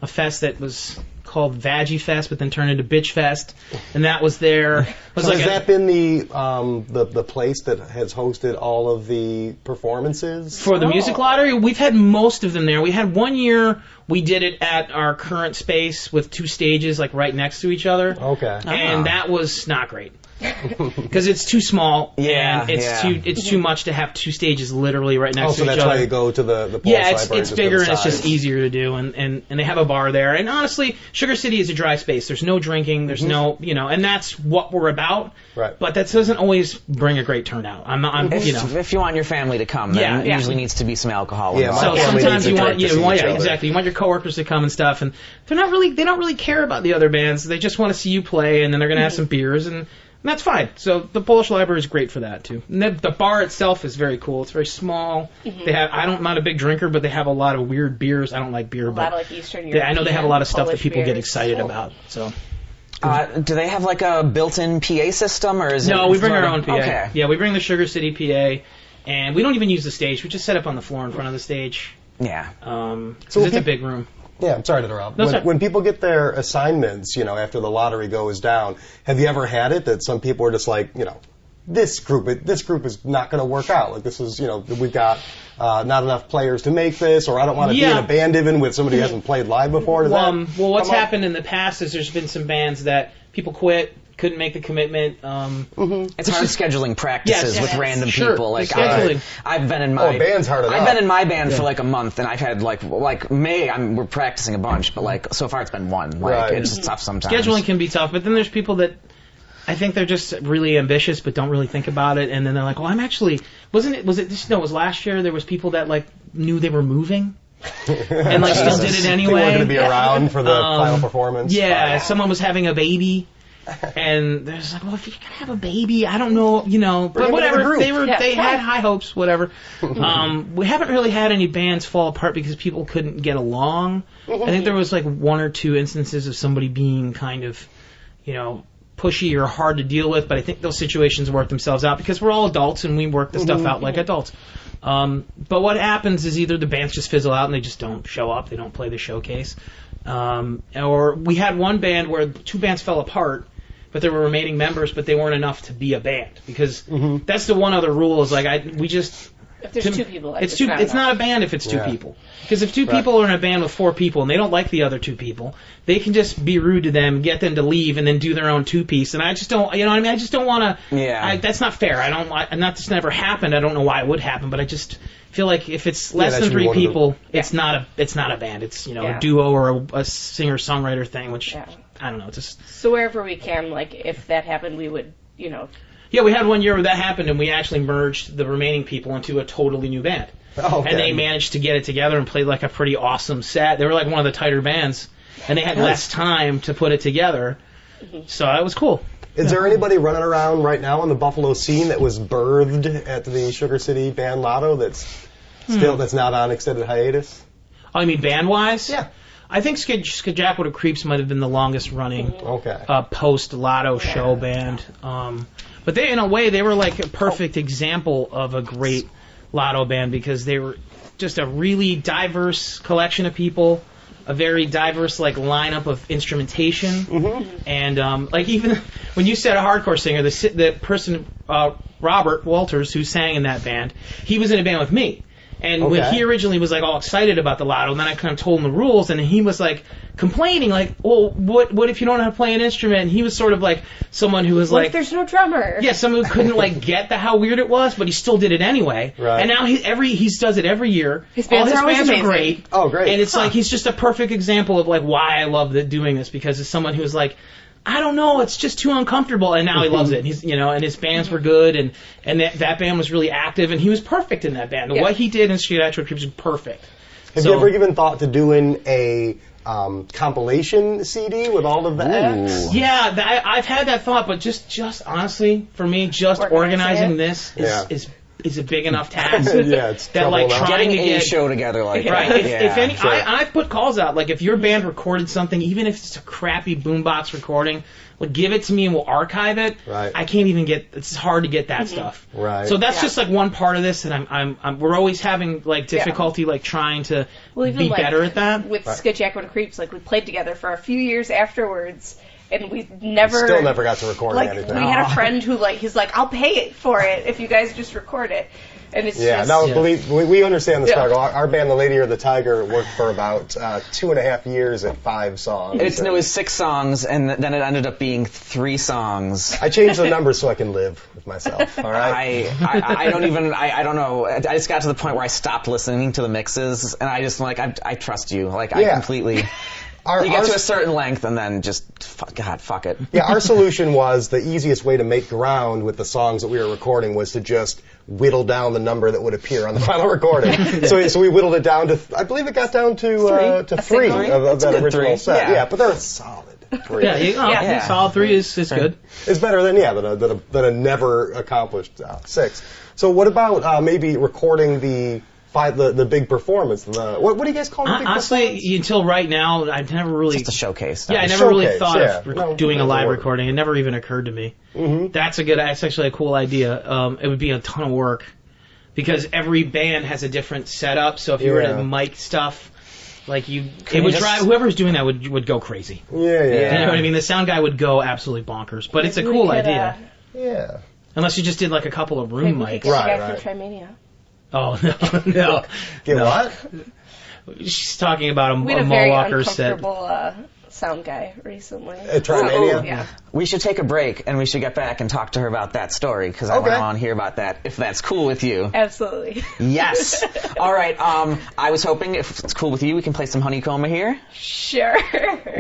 fest that was called Vaggie Fest, but then turned into Bitch Fest, and that was there. So has that been the place that has hosted all of the performances? For the music lottery, we've had most of them there. We had one year we did it at our current space with 2 stages like right next to each other. Okay. And that was not great. Because it's too small, and it's too much to have 2 stages literally right next to each other. So that's why you go to the Polish library. It's bigger and it's just easier to do, and they have a bar there. And honestly, Sugar City is a dry space. There's no drinking. There's no, and that's what we're about. Right. But that doesn't always bring a great turnout. If you want your family to come, then it usually needs to be some alcohol. Yeah, so sometimes you want exactly. You want your coworkers to come and stuff, and they don't really care about the other bands. They just want to see you play, and then they're going to have some beers and that's fine. So the Polish library is great for that too. And the bar itself is very cool. It's very small. They have. I'm not a big drinker, but they have a lot of weird beers. I don't like beer, but a lot of like Eastern European, I know they have a lot of stuff Polish that people beers. get excited about. So. Do they have like a built-in PA system, or is it? No, we bring our own PA. Okay. Yeah, we bring the Sugar City PA, and we don't even use the stage. We just set up on the floor in front of the stage. Yeah. So it's a big room. Yeah, I'm sorry to interrupt. No, when people get their assignments, after the lottery goes down, have you ever had it that some people are just like, this group is not going to work out. Like this is, we've got not enough players to make this, or I don't want to be in a band even with somebody who hasn't played live before. Well, what's happened in the past is there's been some bands that people quit, couldn't make the commitment. It's hard scheduling practices with random sure. people. Like scheduling. I've been in my band's hard enough. I've been in my band for like a month, and I've had we're practicing a bunch, but like so far it's been one. Like it's just tough sometimes. Scheduling can be tough, but then there's people that I think they're just really ambitious but don't really think about it, and then they're like, "Well, I'm actually was it last year? There was people that like knew they were moving." And like still did it anyway. They weren't going to be around for the final performance. Yeah, someone was having a baby. And there's like, well, if you're gonna have a baby, I don't know, but whatever. They had high hopes, whatever. We haven't really had any bands fall apart because people couldn't get along. I think there was like 1 or 2 instances of somebody being kind of, pushy or hard to deal with. But I think those situations work themselves out because we're all adults and we work the stuff out like adults. But what happens is either the bands just fizzle out and they just don't show up, they don't play the showcase, or we had one band where 2 bands fell apart. But there were remaining members, but they weren't enough to be a band because that's the one other rule is like if there's 2 people, it's not a band if it's 2 people. Because if 2 people are in a band with 4 people and they don't like the other 2 people, they can just be rude to them, get them to leave, and then do their own 2-piece. And I just don't, I just don't want to. Yeah. That's not fair. This never happened. I don't know why it would happen, but I just feel like if it's less than 3 people, it's not a band. It's a duo or a singer-songwriter thing, which I don't know. So wherever we can, like if that happened, we would, Yeah, we had one year where that happened, and we actually merged the remaining people into a totally new band. Oh, okay. And they managed to get it together and played like a pretty awesome set. They were like one of the tighter bands, and they had less time to put it together. So that was cool. Is there anybody running around right now in the Buffalo scene that was birthed at the Sugar City Band Lotto that's not on extended hiatus? Oh, you mean band-wise? Yeah. I think Skajack with the Creeps might have been the longest running post-Lotto show band. But they, in a way, they were like a perfect example of a great Lotto band because they were just a really diverse collection of people, a very diverse like lineup of instrumentation, and like even when you said a hardcore singer, the person Robert Walters who sang in that band, he was in a band with me. And when he originally was like all excited about the Lotto, and then I kind of told him the rules, and he was like complaining, like, well, what if you don't know how to play an instrument? And he was sort of like someone who was what like, if there's no drummer? Yeah, someone who couldn't like get how weird it was, but he still did it anyway. Right. And now he does it every year. His bands are great. Oh, great! And it's like he's just a perfect example of like why I love doing this, because it's someone who's like, I don't know, it's just too uncomfortable, and now he loves it. And he's, and his bands were good, and that band was really active, and he was perfect in that band. Yeah. What he did in Skajack with the Creeps was perfect. Have you ever given thought to doing a compilation CD with all of the acts? Yeah, I've had that thought, but just honestly, for me, just organizing this is a big enough task. It's that like trying getting to get a show together like right. that. If any, I put calls out. Like if your band recorded something, even if it's a crappy boombox recording, like give it to me and we'll archive it. Right. I can't even get. It's hard to get that stuff. Right. So that's just like one part of this, and we're always having like difficulty like trying to be better at that. With Skajack with the Creeps, like we played together for a few years afterwards. And we still never got to record anything. We had a friend who he's like, I'll pay it for it if you guys just record it. And it's believe we understand the struggle. Our band, The Lady or the Tiger, worked for about 2.5 years at 5 songs. It was 6 songs, and then it ended up being 3 songs. I changed the numbers so I can live with myself. All right. I don't know. I just got to the point where I stopped listening to the mixes, and I just like I trust you. Like I completely. You get to a certain length and then just, fuck it. Yeah, our solution was the easiest way to make ground with the songs that we were recording was to just whittle down the number that would appear on the final recording. So we whittled it down to, I believe it got down to 3 of that original set. Yeah, but they're solid 3. Solid 3 is good. It's better than a never accomplished 6. So what about maybe recording the big performance? What do you guys call it? Honestly, until right now, I've never really... Just a showcase. Yeah, I never really thought of doing a live recording. It never even occurred to me. Mm-hmm. That's actually a cool idea. It would be a ton of work because every band has a different setup. So if you were to mic stuff, like it would drive whoever's doing that would go crazy. Yeah. You know what I mean? The sound guy would go absolutely bonkers. But it's a cool idea. Yeah. Unless you just did like a couple of room mics. Right. Trimania. Oh, no. Get what? She's talking about a we had a Mall very Walker set. uncomfortable sound guy recently. Trimania? Yeah. We should take a break, and we should get back and talk to her about that story, because I want to hear about that, if that's cool with you. Absolutely. Yes. All right. I was hoping, if it's cool with you, we can play some Honeycomber here. Sure.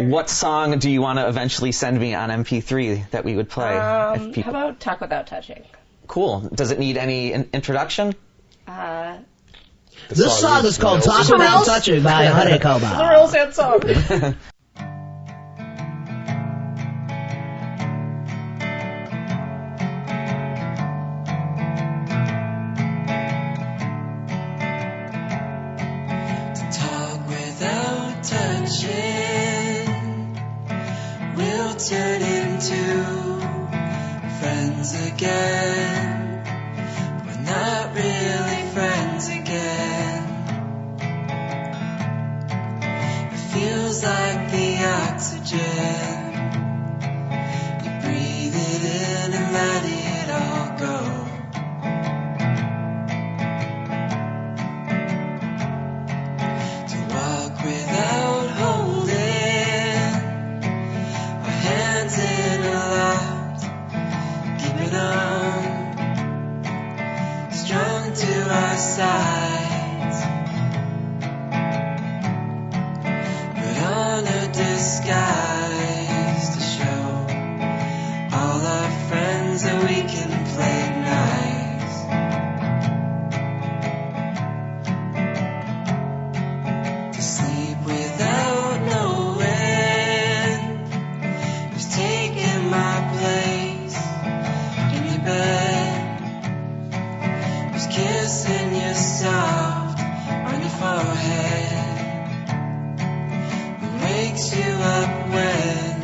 What song do you want to eventually send me on MP3 that we would play? How about Talk Without Touching? Cool. Does it need any introduction? This song is called Talk Without Touching by Honeycomber. It's a real sad song. Talk without touching, we'll turn into friends again. We're not really friends again. It feels like the oxygen. You breathe it in and let it all go. Without holding our hands in a lot, keeping on, strung to our sides, put on a disguise to show all our friends that we can play nice. Without knowing who's taking my place. Who's kissing you soft on your forehead? Who wakes you up when?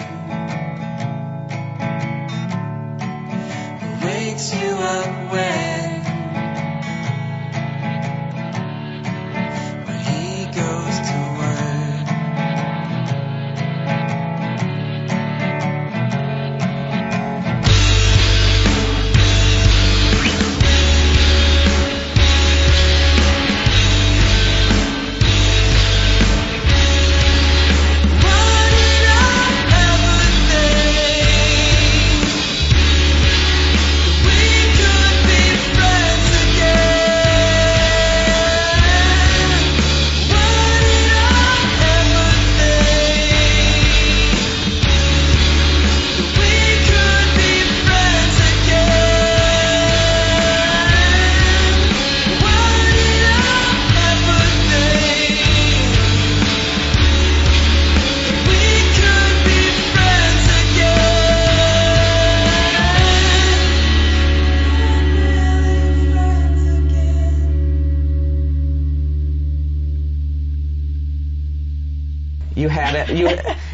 Who wakes you up when? Where he goes to work.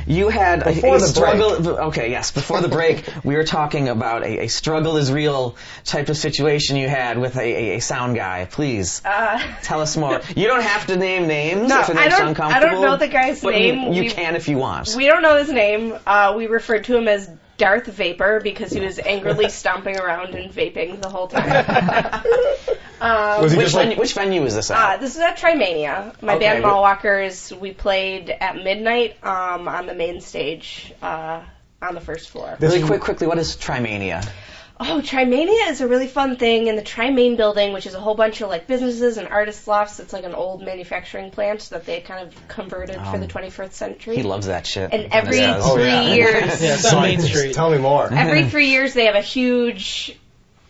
You had Before a the struggle. Okay, yes. Before the break, we were talking about a struggle is real type of situation you had with a sound guy. Please tell us more. You don't have to name names if it makes you uncomfortable. I don't know the guy's name. You can if you want. We don't know his name. We referred to him as Darth Vapor because he was angrily stomping around and vaping the whole time. Which venue is this at? This is at Trimania. My band Mallwalkers, we played at midnight on the main stage on the first floor. Really quickly, what is Trimania? Oh, Trimania is a really fun thing in the Tri-Main building, which is a whole bunch of like businesses and artist lofts. It's like an old manufacturing plant that they kind of converted for the 21st century. He loves that shit. And every 3 years... It's on Main Street. Tell me more. Every 3 years they have a huge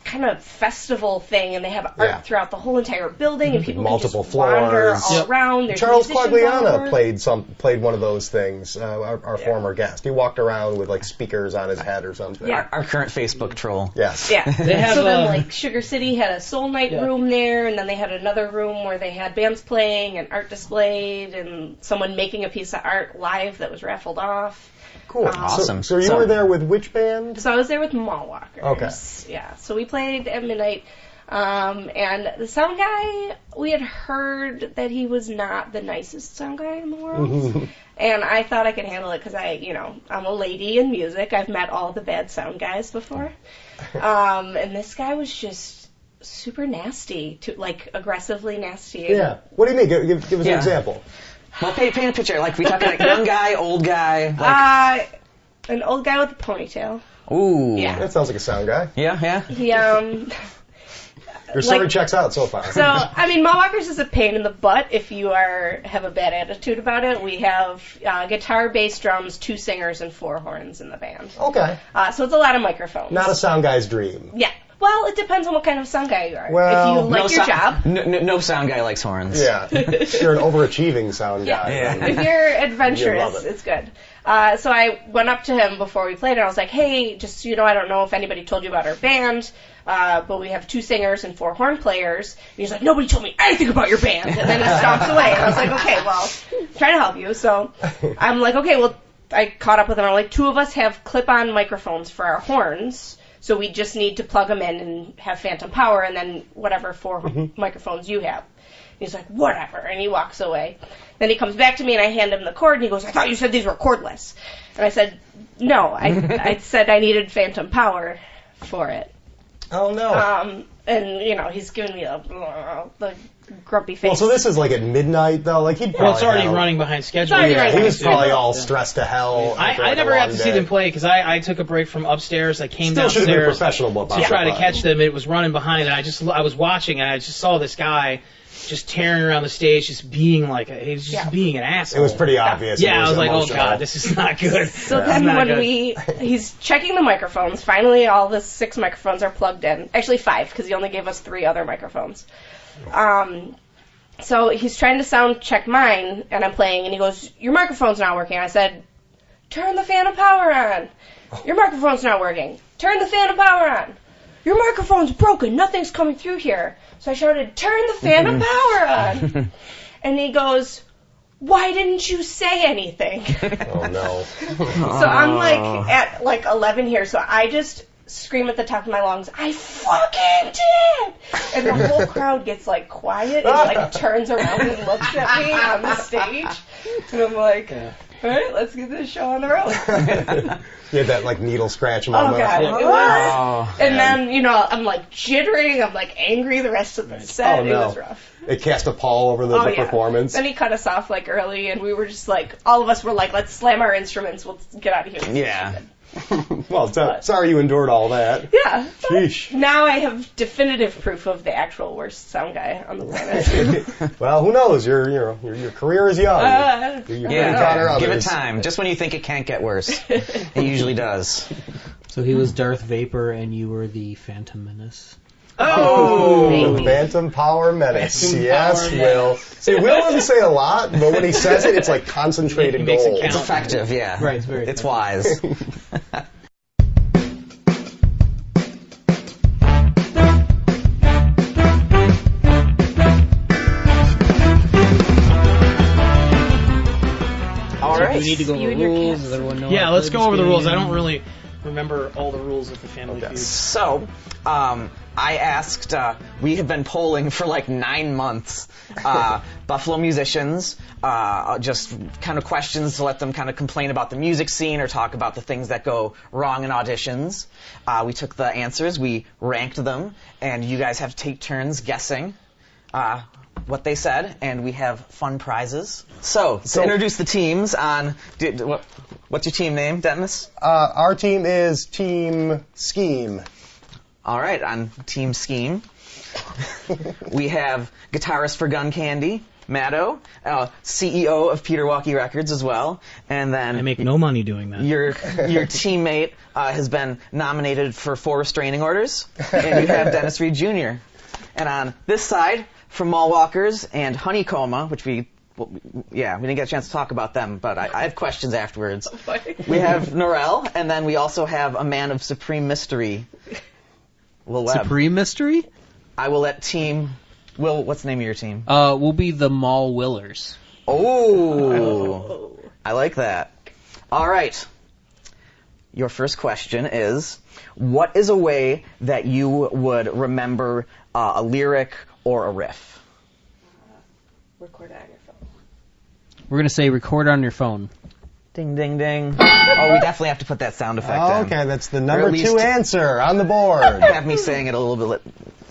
kind of festival thing, and they have art throughout the whole entire building, and people multiple can just wander floors all around. There's Charles musicians all Quagliana over. played one of those things. Our former guest. He walked around with like speakers on his head or something. Yeah. Our current Facebook troll. Yes. Yeah. They have, so then, like, Sugar City had a Soul Night room there, and then they had another room where they had bands playing and art displayed, and someone making a piece of art live that was raffled off. Cool. Awesome. So you were there with which band? So I was there with Mallwalkers. Okay. Yeah. So we played at midnight. And the sound guy, we had heard that he was not the nicest sound guy in the world. And I thought I could handle it because I'm a lady in music. I've met all the bad sound guys before. And this guy was just super nasty, like aggressively nasty. Yeah. What do you mean? Give us an example. Well, paint a picture. Like, we talking like young guy, old guy? Like... an old guy with a ponytail. Ooh. Yeah. That sounds like a sound guy. Yeah. He, Your story checks out so far. So, I mean, Mallwalkers is a pain in the butt if you have a bad attitude about it. We have guitar, bass, drums, 2 singers, and 4 horns in the band. Okay. So it's a lot of microphones. Not a sound guy's dream. Yeah. Well, it depends on what kind of sound guy you are. Well, if you like your job. No sound guy likes horns. Yeah. If you're an overachieving sound guy. Yeah. If you're adventurous, love it. it's good. So I went up to him before we played, and I was like, hey, just so you know, I don't know if anybody told you about our band, but we have 2 singers and 4 horn players. And he's like, nobody told me anything about your band. And then he stomps away. And I was like, okay, well, trying to help you. So I'm like, okay, well, I caught up with him. I'm like, 2 of us have clip-on microphones for our horns, so we just need to plug them in and have phantom power, and then whatever 4 microphones you have. He's like, whatever, and he walks away. Then he comes back to me, and I hand him the cord, and he goes, I thought you said these were cordless. And I said, no, I said I needed phantom power for it. Oh, no. And, he's giving me the grumpy face. Well, so this is like at midnight, though? Like he'd probably Well, it's already running behind schedule. He was probably all stressed to hell. I never got to see them play because I took a break from upstairs. I came Still should have been downstairs professional about to try to it. catch them. It was running behind, and I was watching, and I just saw this guy just tearing around the stage, just being being an asshole. It was pretty obvious. Yeah, I was like, oh god, this is not good. So then when he's checking the microphones, finally all the 6 microphones are plugged in. Actually 5, because he only gave us 3 other microphones. So he's trying to sound check mine, and I'm playing, and he goes, your microphone's not working. I said, turn the phantom power on. Your microphone's not working. Turn the phantom power on. your microphone's broken. Nothing's coming through here. So I shouted, turn the phantom power on. And he goes, why didn't you say anything? Oh, no. So I'm like at like 11 here, so I just scream at the top of my lungs, I fucking did! And the whole crowd gets like quiet and like turns around and looks at me on the stage. And I'm like, all right, let's get this show on the road. You had that like needle scratch moment. Oh god, it was. And then, you know, I'm like jittering, I'm like angry the rest of the set. Oh, no. It was rough. It cast a pall over the performance. Then he cut us off like early, and we were just like, all of us were like, let's slam our instruments, we'll get out of here. Yeah. Well, sorry you endured all that. Yeah. Sheesh. Now I have definitive proof of the actual worst sound guy on the planet. Well, who knows? Your career is young. You Yeah, give it time. Just when you think it can't get worse, it usually does. So he was Darth Vapor, and you were the Phantom Menace. Oh, Phantom Power Menace. Yes, Will. See, Will doesn't say a lot, but when he says it, it's like concentrated gold. It's effective, yeah. Right, it's very It's wise. All right. Do we need to go over the rules? Does everyone know? Yeah, our let's go over the game? rules. I don't really remember all the rules of the Family Feud. So, I asked, we have been polling for like 9 months, Buffalo musicians, just kind of questions to let them kind of complain about the music scene or talk about the things that go wrong in auditions. We took the answers, we ranked them, and you guys have to take turns guessing what they said, and we have fun prizes. So to introduce the teams on, what's your team name, Dennis? Our team is Team Scheme. All right, on Team Scheme, we have guitarist for Gun Candy, Maddo, CEO of Peter Walkie Records as well, and then I make no money doing that. Your teammate has been nominated for 4 restraining orders, and you have Dennis Reed Jr. And on this side, from Mall Walkers and Honeycomb, which we didn't get a chance to talk about them, but I have questions afterwards. We have Norell, and then we also have a man of supreme mystery, Will Webb. Supreme Mystery? I will let Team... Will, what's the name of your team? We'll be the Mall Willers. Oh, I like that. All right. Your first question is, what is a way that you would remember a lyric or a riff? Record it on your phone. We're going to say record on your phone. Ding, ding, ding. Oh, we definitely have to put that sound effect in. Okay, that's the number 2 answer on the board. Have me saying it a little bit.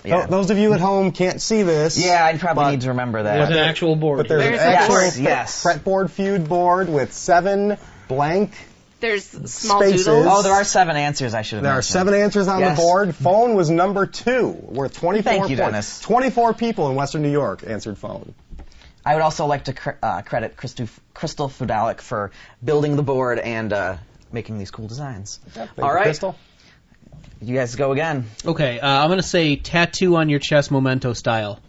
Yeah. Those of you at home can't see this. Yeah, I'd probably need to remember that. There's an actual board. But there's an actual fretboard Feud board with 7 blank There's small spaces. doodles. Oh, there are 7 answers, I should have There mentioned. are 7 answers on the board. Phone was number 2. We're 24 Thank you, Dennis. 24 people in Western New York answered phone. I would also like to credit Crystal Fudalic for building the board and making these cool designs. All right. Crystal. You guys go again. Okay, I'm going to say tattoo on your chest memento style.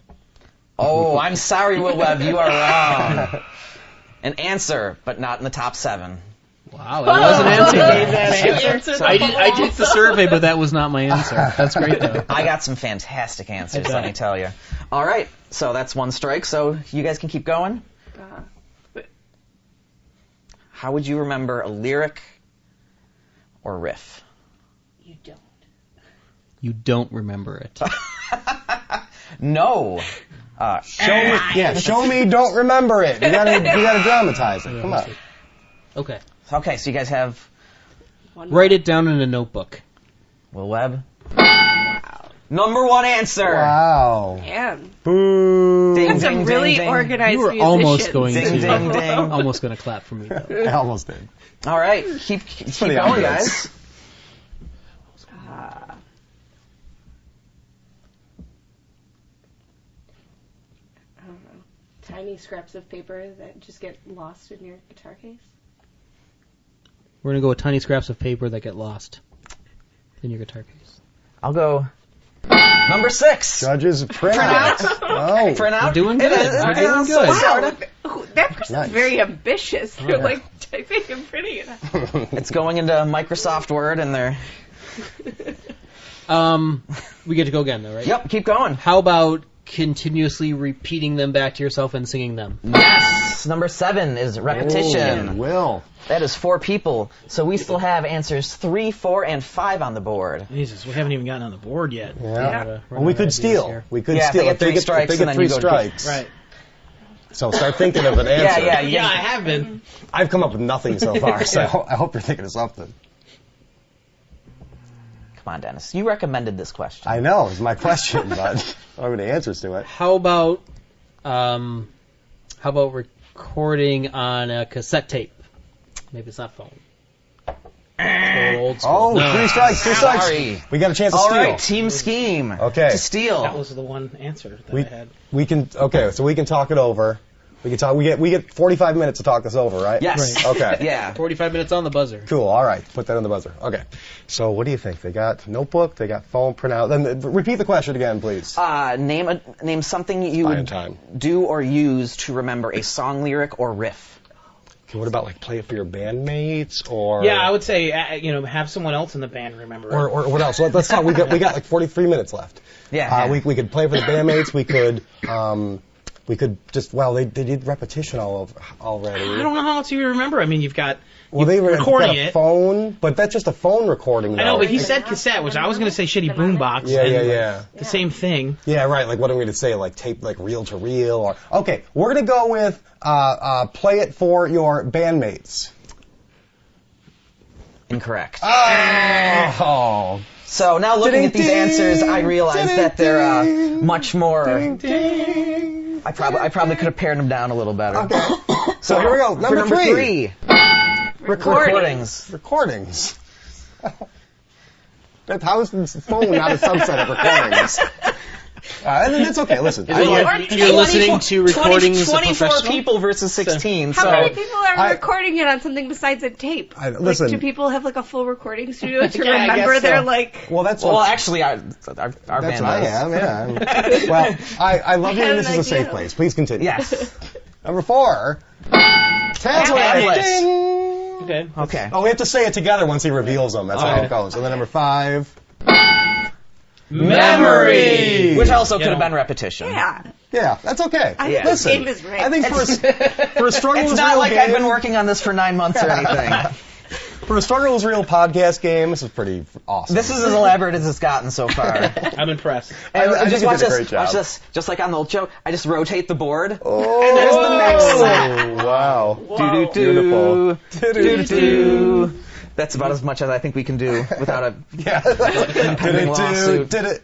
Oh, I'm sorry, Will Webb, you are wrong. An answer, but not in the top 7. Wow, that was an answer. I did the survey, but that was not my answer. That's great, though. I got some fantastic answers, let me tell you. All right, so that's 1 strike, so you guys can keep going. How would you remember a lyric or riff? You don't. You don't remember it. No. Show me, don't remember it. You gotta dramatize it. Come on. Okay. Okay, so you guys have Write it down in a notebook. Will Webb. Wow. Number 1 answer. Wow. Damn. Boo. Ding, That's ding, a really ding, ding. organized You were musician. almost going Ding, to. ding, ding. Almost going to clap for me, though. I almost did. All right, keep pretty going, obvious. guys. I don't know. Tiny scraps of paper that just get lost in your guitar case? We're going to go with tiny scraps of paper that get lost in your guitar case. I'll go number 6. Judges print out. Oh. Print out. We're doing good. We're doing good. Wow, that person's Nice. very ambitious. They're like typing and printing it out. It's going into Microsoft Word, and they're... We get to go again, though, right? Yep, keep going. How about continuously repeating them back to yourself and singing them? Yes! Number 7 is repetition. Oh, Will. That is 4 people. So we still have answers 3, 4, and 5 on the board. Jesus, we haven't even gotten on the board yet. Yeah. Well, we could steal. We could Yeah, steal. if they get 3 strikes, if they and get then 3 you go to strikes. Right. So start thinking of an answer. Yeah, I have been. I've come up with nothing so far, so I hope you're thinking of something. Come on, Dennis. You recommended this question. I know, it's my question, but I don't have any answers to it. How about recording on a cassette tape? Maybe it's not phone. It's old school. Oh, No. 3 strikes, 3 strikes. Sorry. We got a chance to All steal. right, team scheme. Okay. To steal. That was the one answer that I had. We can so we can talk it over. We get 45 minutes to talk this over, right? Yes. Right. Okay. Yeah. 45 minutes on the buzzer. Cool. All right. Put that on the buzzer. Okay. So what do you think? They got notebook. They got phone printout. Then repeat the question again, please. Name something you would do or use to remember a song lyric or riff. Okay. What about like play it for your bandmates or? Yeah, I would say have someone else in the band remember it. Or what else? Let's talk. We got like 43 minutes left. Yeah. We could play for the bandmates. We could just they did repetition already. I don't know how else you would remember. I mean, you've got they were recording got a it. phone, but that's just a phone recording. Though. I know, but he said cassette, which I was going to say shitty boombox. Yeah. The same thing. Yeah, right. Like what are we going to say? Like tape, like reel to reel, or okay. We're going to go with play it for your bandmates. Incorrect. Oh. So now looking at these answers, I realize that they're much more. I probably could have pared them down a little better. Okay. So here we go. Number 3. Recordings. Recordings. How is the phone not a subset of recordings? And that's okay. Listen, you're listening to recordings. 24 people versus 16. How many people are recording it on something besides a tape? Listen. Do people have like a full recording studio to remember their like? Well, that's actually, our band that's does. what I am. Yeah. Well, I love you, and this is a safe place. Please continue. Yes. Number 4. Okay. Oh, we have to say it together once he reveals them. That's how it goes. And then number 5. Memory! Which also could have been repetition. Yeah, that's okay. I think this game is rigged. I think for a struggle it's is not real like game, I've been working on this for 9 months or anything. For a struggle is real podcast game, this is pretty awesome. This is as elaborate as it's gotten so far. I'm impressed. I just think watch you did a this. great job. Watch this. Just like on the old show, I just rotate the board. Oh, and there's the next set. Wow. Beautiful. Do-do-do. That's about as much as I think we can do without a impending lawsuit. Did it.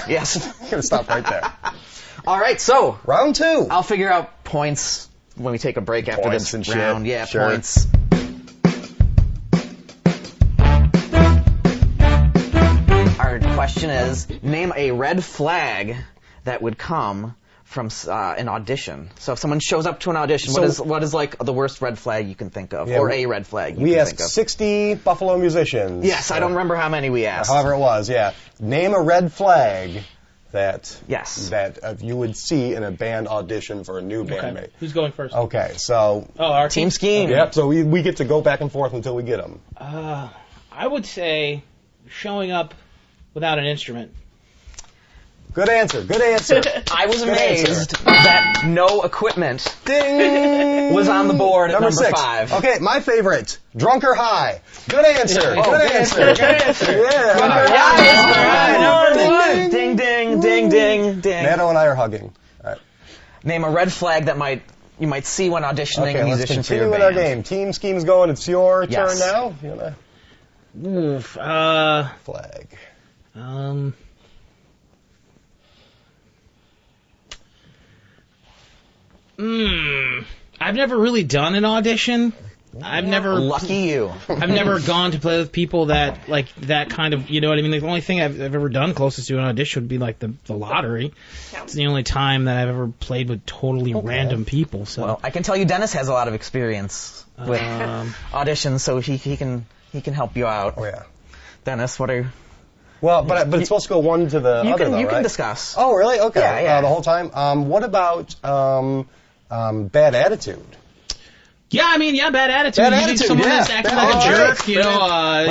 Yes. I'm going to stop right there. All right, so. Round 2. I'll figure out points when we take a break after Points this and round. shit. Yeah, Sure. points. Our question is, name a red flag that would come from an audition. So if someone shows up to an audition, what is like the worst red flag you can think of, or a red flag you we can asked think of? 60 Buffalo musicians. Yes, I don't remember how many we asked. However it was, yeah. Name a red flag that you would see in a band audition for a new bandmate. Who's going first? Okay, so our team scheme. Yep. So we get to go back and forth until we get them. I would say showing up without an instrument. Good answer. Good answer. I was amazed that no equipment was on the board at number 6. 5. Okay, my favorite. Drunk or high. Good answer. Good answer. Good answer. Yeah. Drunk or high. Ding, ding, ding, ding, ding. Nano and I are hugging. All right. Name a red flag that you might see when auditioning a musician for your with band. our game. Team scheme's going. It's your Yes. turn now. You wanna flag. I've never really done an audition. I've never. Lucky you. I've never gone to play with people that like that kind of. You know what I mean? Like, the only thing I've ever done closest to an audition would be like the lottery. It's the only time that I've ever played with totally random people. So well, I can tell you, Dennis has a lot of experience with auditions, so he can help you out. Oh yeah. Dennis, what are? Well, but it's supposed to go one to the other, though, You right? can discuss. Oh, really? Okay. Yeah. The whole time. What about bad attitude? Yeah, I mean, bad attitude. Bad You attitude, need someone yeah. that's acting Bad like a attitude. jerk, you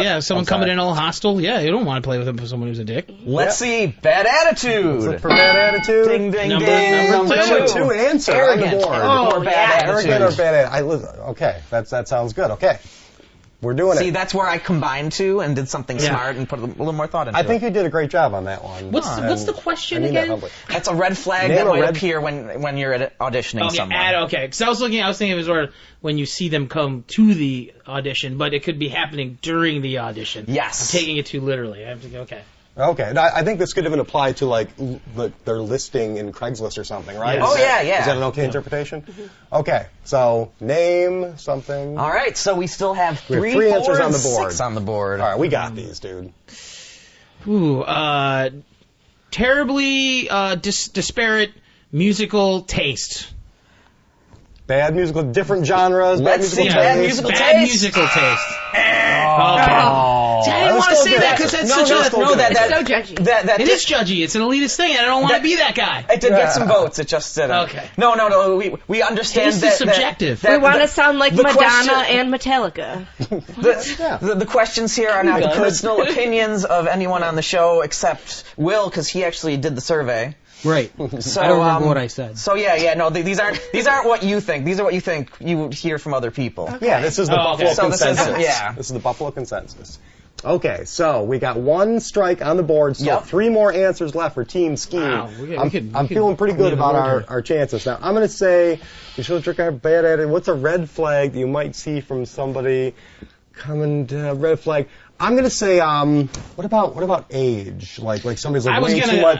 know, someone coming in all hostile. Yeah, you don't want to play with someone who's a dick. Let's see, bad attitude. Look for bad attitude. Ding, ding, Number ding. Number two answer Arrogant. on the board. Or bad attitude. Arrogant or bad attitude. Okay, that sounds good. Okay. We're doing See, it. that's where I combined two and did something smart and put a little more thought into it. I think you did a great job on that one. What's the question again? That's a red flag that might appear when you're auditioning someone. Okay, because I was thinking it was sort of when you see them come to the audition, but it could be happening during the audition. Yes. I'm taking it too literally. I have to go, okay. Okay, now, I think this could even apply to like their listing in Craigslist or something, right? Yes. Oh, yeah. Is that an okay interpretation? Okay, so name something. All right, so we still have three answers on the board. 6 on the board. All right, we got these, dude. Ooh, terribly disparate musical taste. Bad musical, different genres. Let's see bad musical taste. Bad musical taste. Oh. See, I didn't want to say that because that's it's so judgy. It is judgy. It's an elitist thing, and I don't want to be that guy. It did get some votes. It just didn't. Okay. No. We understand Taste is subjective. We want to sound like the Madonna and Metallica. The questions here are not the personal opinions of anyone on the show except Will, because he actually did the survey. Right. So, I don't remember what I said. So no, these aren't what you think. These are what you think you would hear from other people. Okay. Yeah, this is the Buffalo consensus. This is the Buffalo consensus. Okay, so we got one strike on the board, so 3 more answers left for Team Scheme. Wow, I'm feeling pretty good about our chances. Now, I'm going to say, you should drink a bad attitude. What's a red flag that you might see from somebody coming to red flag? I'm gonna say, what about age? Like somebody's like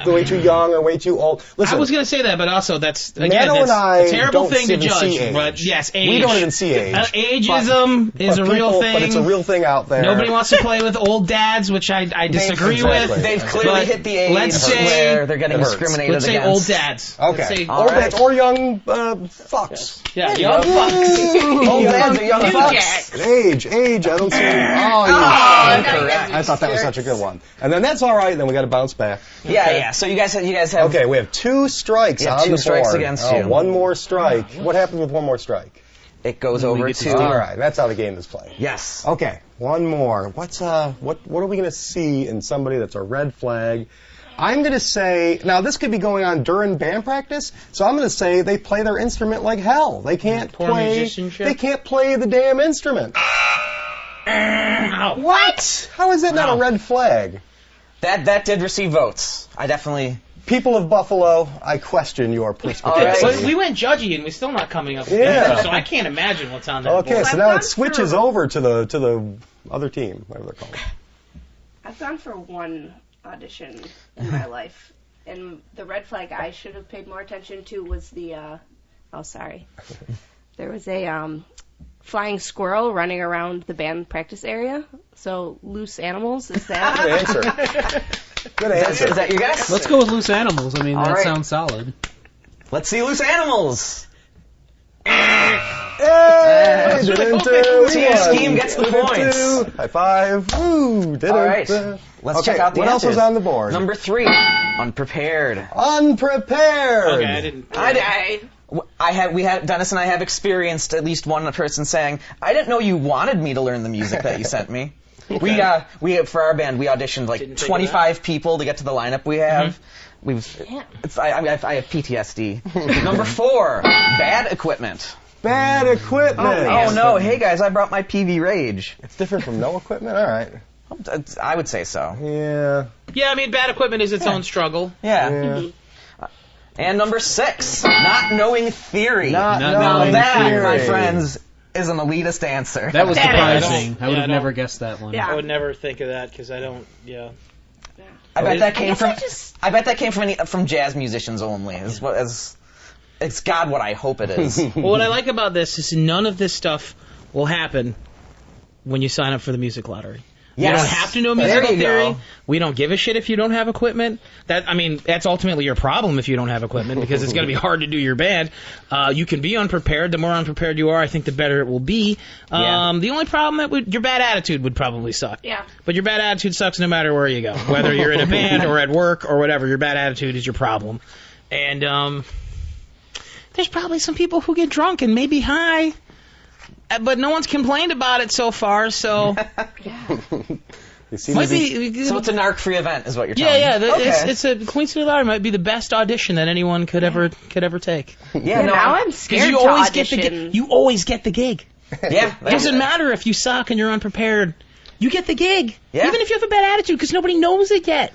way too young or way too old. Listen, I was gonna say that, but also that's again Nano and I a terrible don't thing to even judge. see age. But yes, age. We don't even see age. Ageism is a real thing. But it's a real thing out there. Nobody wants to play with old dads, which I disagree with. They've clearly hit the age where they're getting discriminated against. Let's say old dads. Okay. Old dads or young fucks. Yeah, young fucks. Old dads or young fucks. Age. I don't see. I thought that was such a good one. And then that's all right. Then we got to bounce back. Yeah. So you guys have. Okay, we have 2 strikes on the board. 2 strikes against you. 1 more strike. What happens with 1 more strike? It goes over to. All right, that's how the game is played. Yes. Okay, 1 more. What are we going to see in somebody that's a red flag? I'm going to say, now this could be going on during band practice, so I'm going to say they play their instrument like hell. They can't play the damn instrument. What? How is that not a red flag? That did receive votes. I definitely. People of Buffalo, I question your perspective. Right. We went judgy and we're still not coming up with anything, so I can't imagine what's on that board. Okay, so now it switches over to the other team, whatever they're called. I've gone for 1 audition in my life, and the red flag I should have paid more attention to was the there was a flying squirrel running around the band practice area. So loose animals, is that? Good answer. Good answer. Is that your guess? Let's go with loose animals. I mean, All that right. sounds solid. Let's see loose animals. Hey! Team Scheme gets the points. High five. Woo! Did it. All right. Let's check out the What else answers. was on the board? Number 3, unprepared. Unprepared. Okay, I didn't. Dennis and I have experienced at least one person saying, "I didn't know you wanted me to learn the music that you sent me." We for our band we auditioned like 25 people to get to the lineup we have. I have PTSD. Number 4, bad equipment. Bad equipment. Oh no! Hey guys, I brought my PV Rage. It's different from no equipment. All right. I would say so. Yeah. Yeah, I mean, bad equipment is its own struggle. Yeah. And number 6, not knowing theory. Not now knowing that, theory. my friends, is an elitist answer. That was surprising. I would have never guessed that one. I would never think of that because I don't. Yeah. I bet that came from jazz musicians only. It's God what I hope it is. Well, what I like about this is none of this stuff will happen when you sign up for the music lottery. Yes. You don't have to know musical theory. We don't give a shit if you don't have equipment. That's ultimately your problem if you don't have equipment because it's going to be hard to do your band. You can be unprepared. The more unprepared you are, I think the better it will be. The only problem your bad attitude would probably suck. Yeah. But your bad attitude sucks no matter where you go. Whether you're in a band or at work or whatever, your bad attitude is your problem. And there's probably some people who get drunk and maybe high but no one's complained about it so far. So Might be, so it's a narc-free event, is what you're telling me. Yeah. It's a Queen City Lottery might be the best audition that anyone could ever take. Yeah, now I'm scared you to always audition. you always get the gig. Yeah, It doesn't matter if you suck and you're unprepared. You get the gig, Yeah. even if you have a bad attitude, because nobody knows it yet.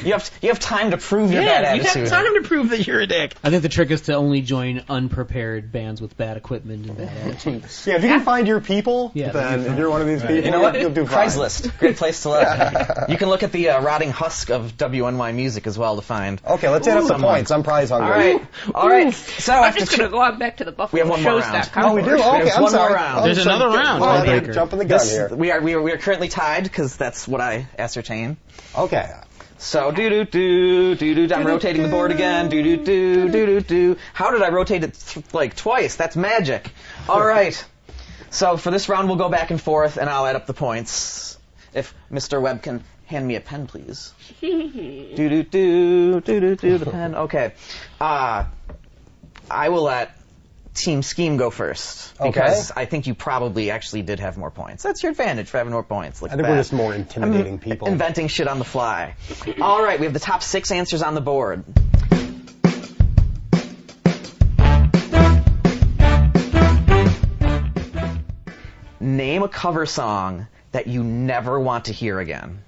You have time to prove your bad you attitude. have time to prove that you're a dick. I think the trick is to only join unprepared bands with bad equipment and bad attitudes. Yeah, if you can find your people, Yeah, then if you're one of these people, You know what? you'll do fine. Craigslist. Great place to look. You can look at the rotting husk of WNY music as well to find. Okay, let's add up the points. I'm prize hungry. All right. So I'm after just going to go on back to the We have one more round. BuffaloShows.com. Oh, we do? first. Okay, I'm one more sorry. round. There's another round. Oh, Baker. jumping the gun here. We are currently tied because that's what I ascertain. Okay. So do. I'm rotating the board again. Do. How did I rotate it like twice? That's magic. All right. So for this round, we'll go back and forth, and I'll add up the points. If Mr. Webb can hand me a pen, please. Do. The pen. Okay. I will let Team Scheme go first because I think you probably actually did have more points. That's your advantage for having more points. Look I at think that. we're just more intimidating people. Inventing shit on the fly. All right, we have the top 6 answers on the board. Name a cover song that you never want to hear again.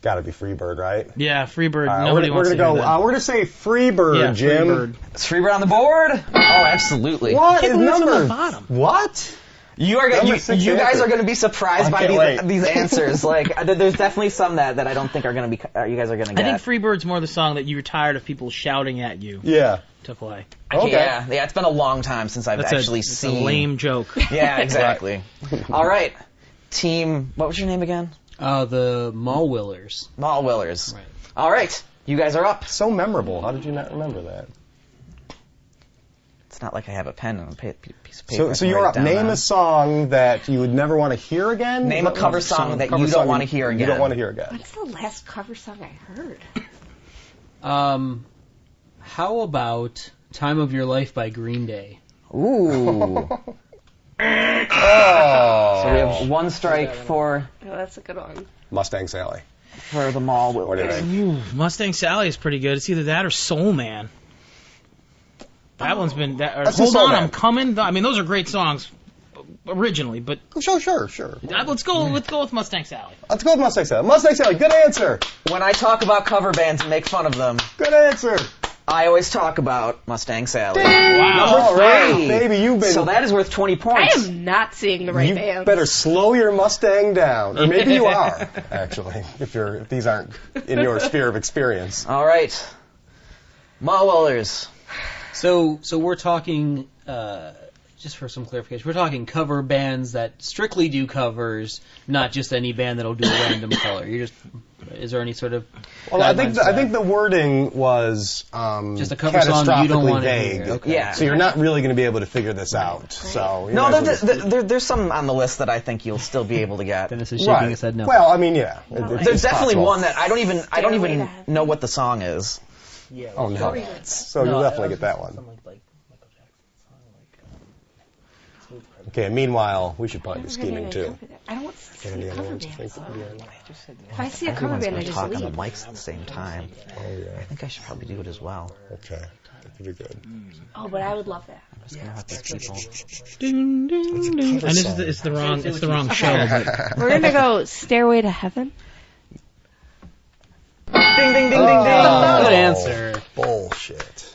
Gotta be Freebird, right? Yeah, Freebird. We're gonna go. We're gonna say Freebird, Yeah, Jim. Freebird. Is Freebird on the board? Oh, absolutely. What Can't is believe it's on number? the bottom. What? You are Number you 6 guys answer. are going to be surprised I by can't wait. these answers. Like, there's definitely some that I don't think are going to be. You guys are going to I get. think Freebird's more the song that you're tired of people shouting at you Yeah. to play. Okay. Yeah, it's been a long time since I've actually It's seen. a lame joke. Yeah, exactly. All right, team. What was your name again? The Mall Willers. Mall Willers. Right. All right, you guys are up. So memorable. How did you not remember that? It's not like I have a pen and a piece of paper. I So can you're write up. it down Name on. a song that you would never want to hear again. Name a cover song that you don't want to hear You again. don't want to hear again. What's the last cover song I heard? How about Time of Your Life by Green Day? Ooh. Oh. So we have one strike for Oh, that's a good one. Mustang Sally. the Mall What do you Willers. think? Mustang Sally is pretty good. It's either that or Soul Man. That one's been. Let's Hold do Soul on, Man. I'm coming. I mean, those are great songs originally, but Sure. let's go with Mustang Sally. Let's go with Mustang Sally. Mustang Sally, good answer. When I talk about cover bands and make fun of them, Good answer. I always talk about Mustang Sally. All right, Hey. baby, you've been. So that is worth 20 I points. am not seeing the right you band. better slow your Mustang down, or maybe you are actually. If these aren't in your sphere of experience. All right. Mall Willers. So we're talking, just for some clarification, we're talking cover bands that strictly do covers, not just any band that'll do a random color. Is there any sort of? Well, I think guidelines for I think the wording was just a cover song that you don't catastrophically want to vague. hear. Okay. Yeah. So you're not really going to be able to figure this out. So you No, might as well- there's some on the list that I think you'll still be able to get. Dennis is shaking right. his head no. Well, I mean, yeah. There's it's definitely possible. one that I don't even Stairway to Heaven. know what the song is. Oh no. So you'll definitely get that one. Okay. Meanwhile, we should probably be scheming too. I don't want to see Any a other cover ones you band. think? If I see a cover Everyone's band, I going to just talk on the leave. mics at the same time. Oh yeah. I think I should probably do it as well. Okay. That could be good. Oh, but I would love that. I'm just going to have these people. Ding, ding, ding. And it's the wrong show. But We're gonna go Stairway to Heaven. Ding, ding, ding, ding, ding. Good answer. Bullshit.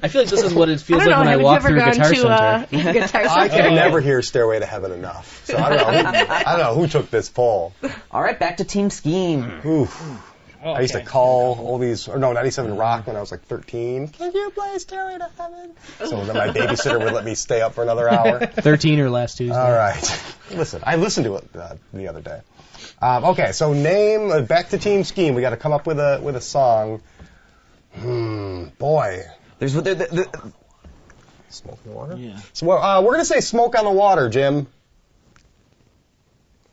I feel like this is what it feels I don't like when know. I Have walk you through a ever Guitar gone Center. to Guitar I Center? can never hear Stairway to Heaven enough. So I don't know who took this poll. All right, back to Team Scheme. Oof. I used to call all these, or no, 97 Rock when I was like 13. Can you play Stairway to Heaven? So then my babysitter would let me stay up for another hour. 13 or last Tuesday. All right. Listen, I listened to it the other day. Okay, so name, back to Team Scheme. We got to come up with a song. Boy. There's Smoke on the Water? Yeah. So we're going to say Smoke on the Water, Jim.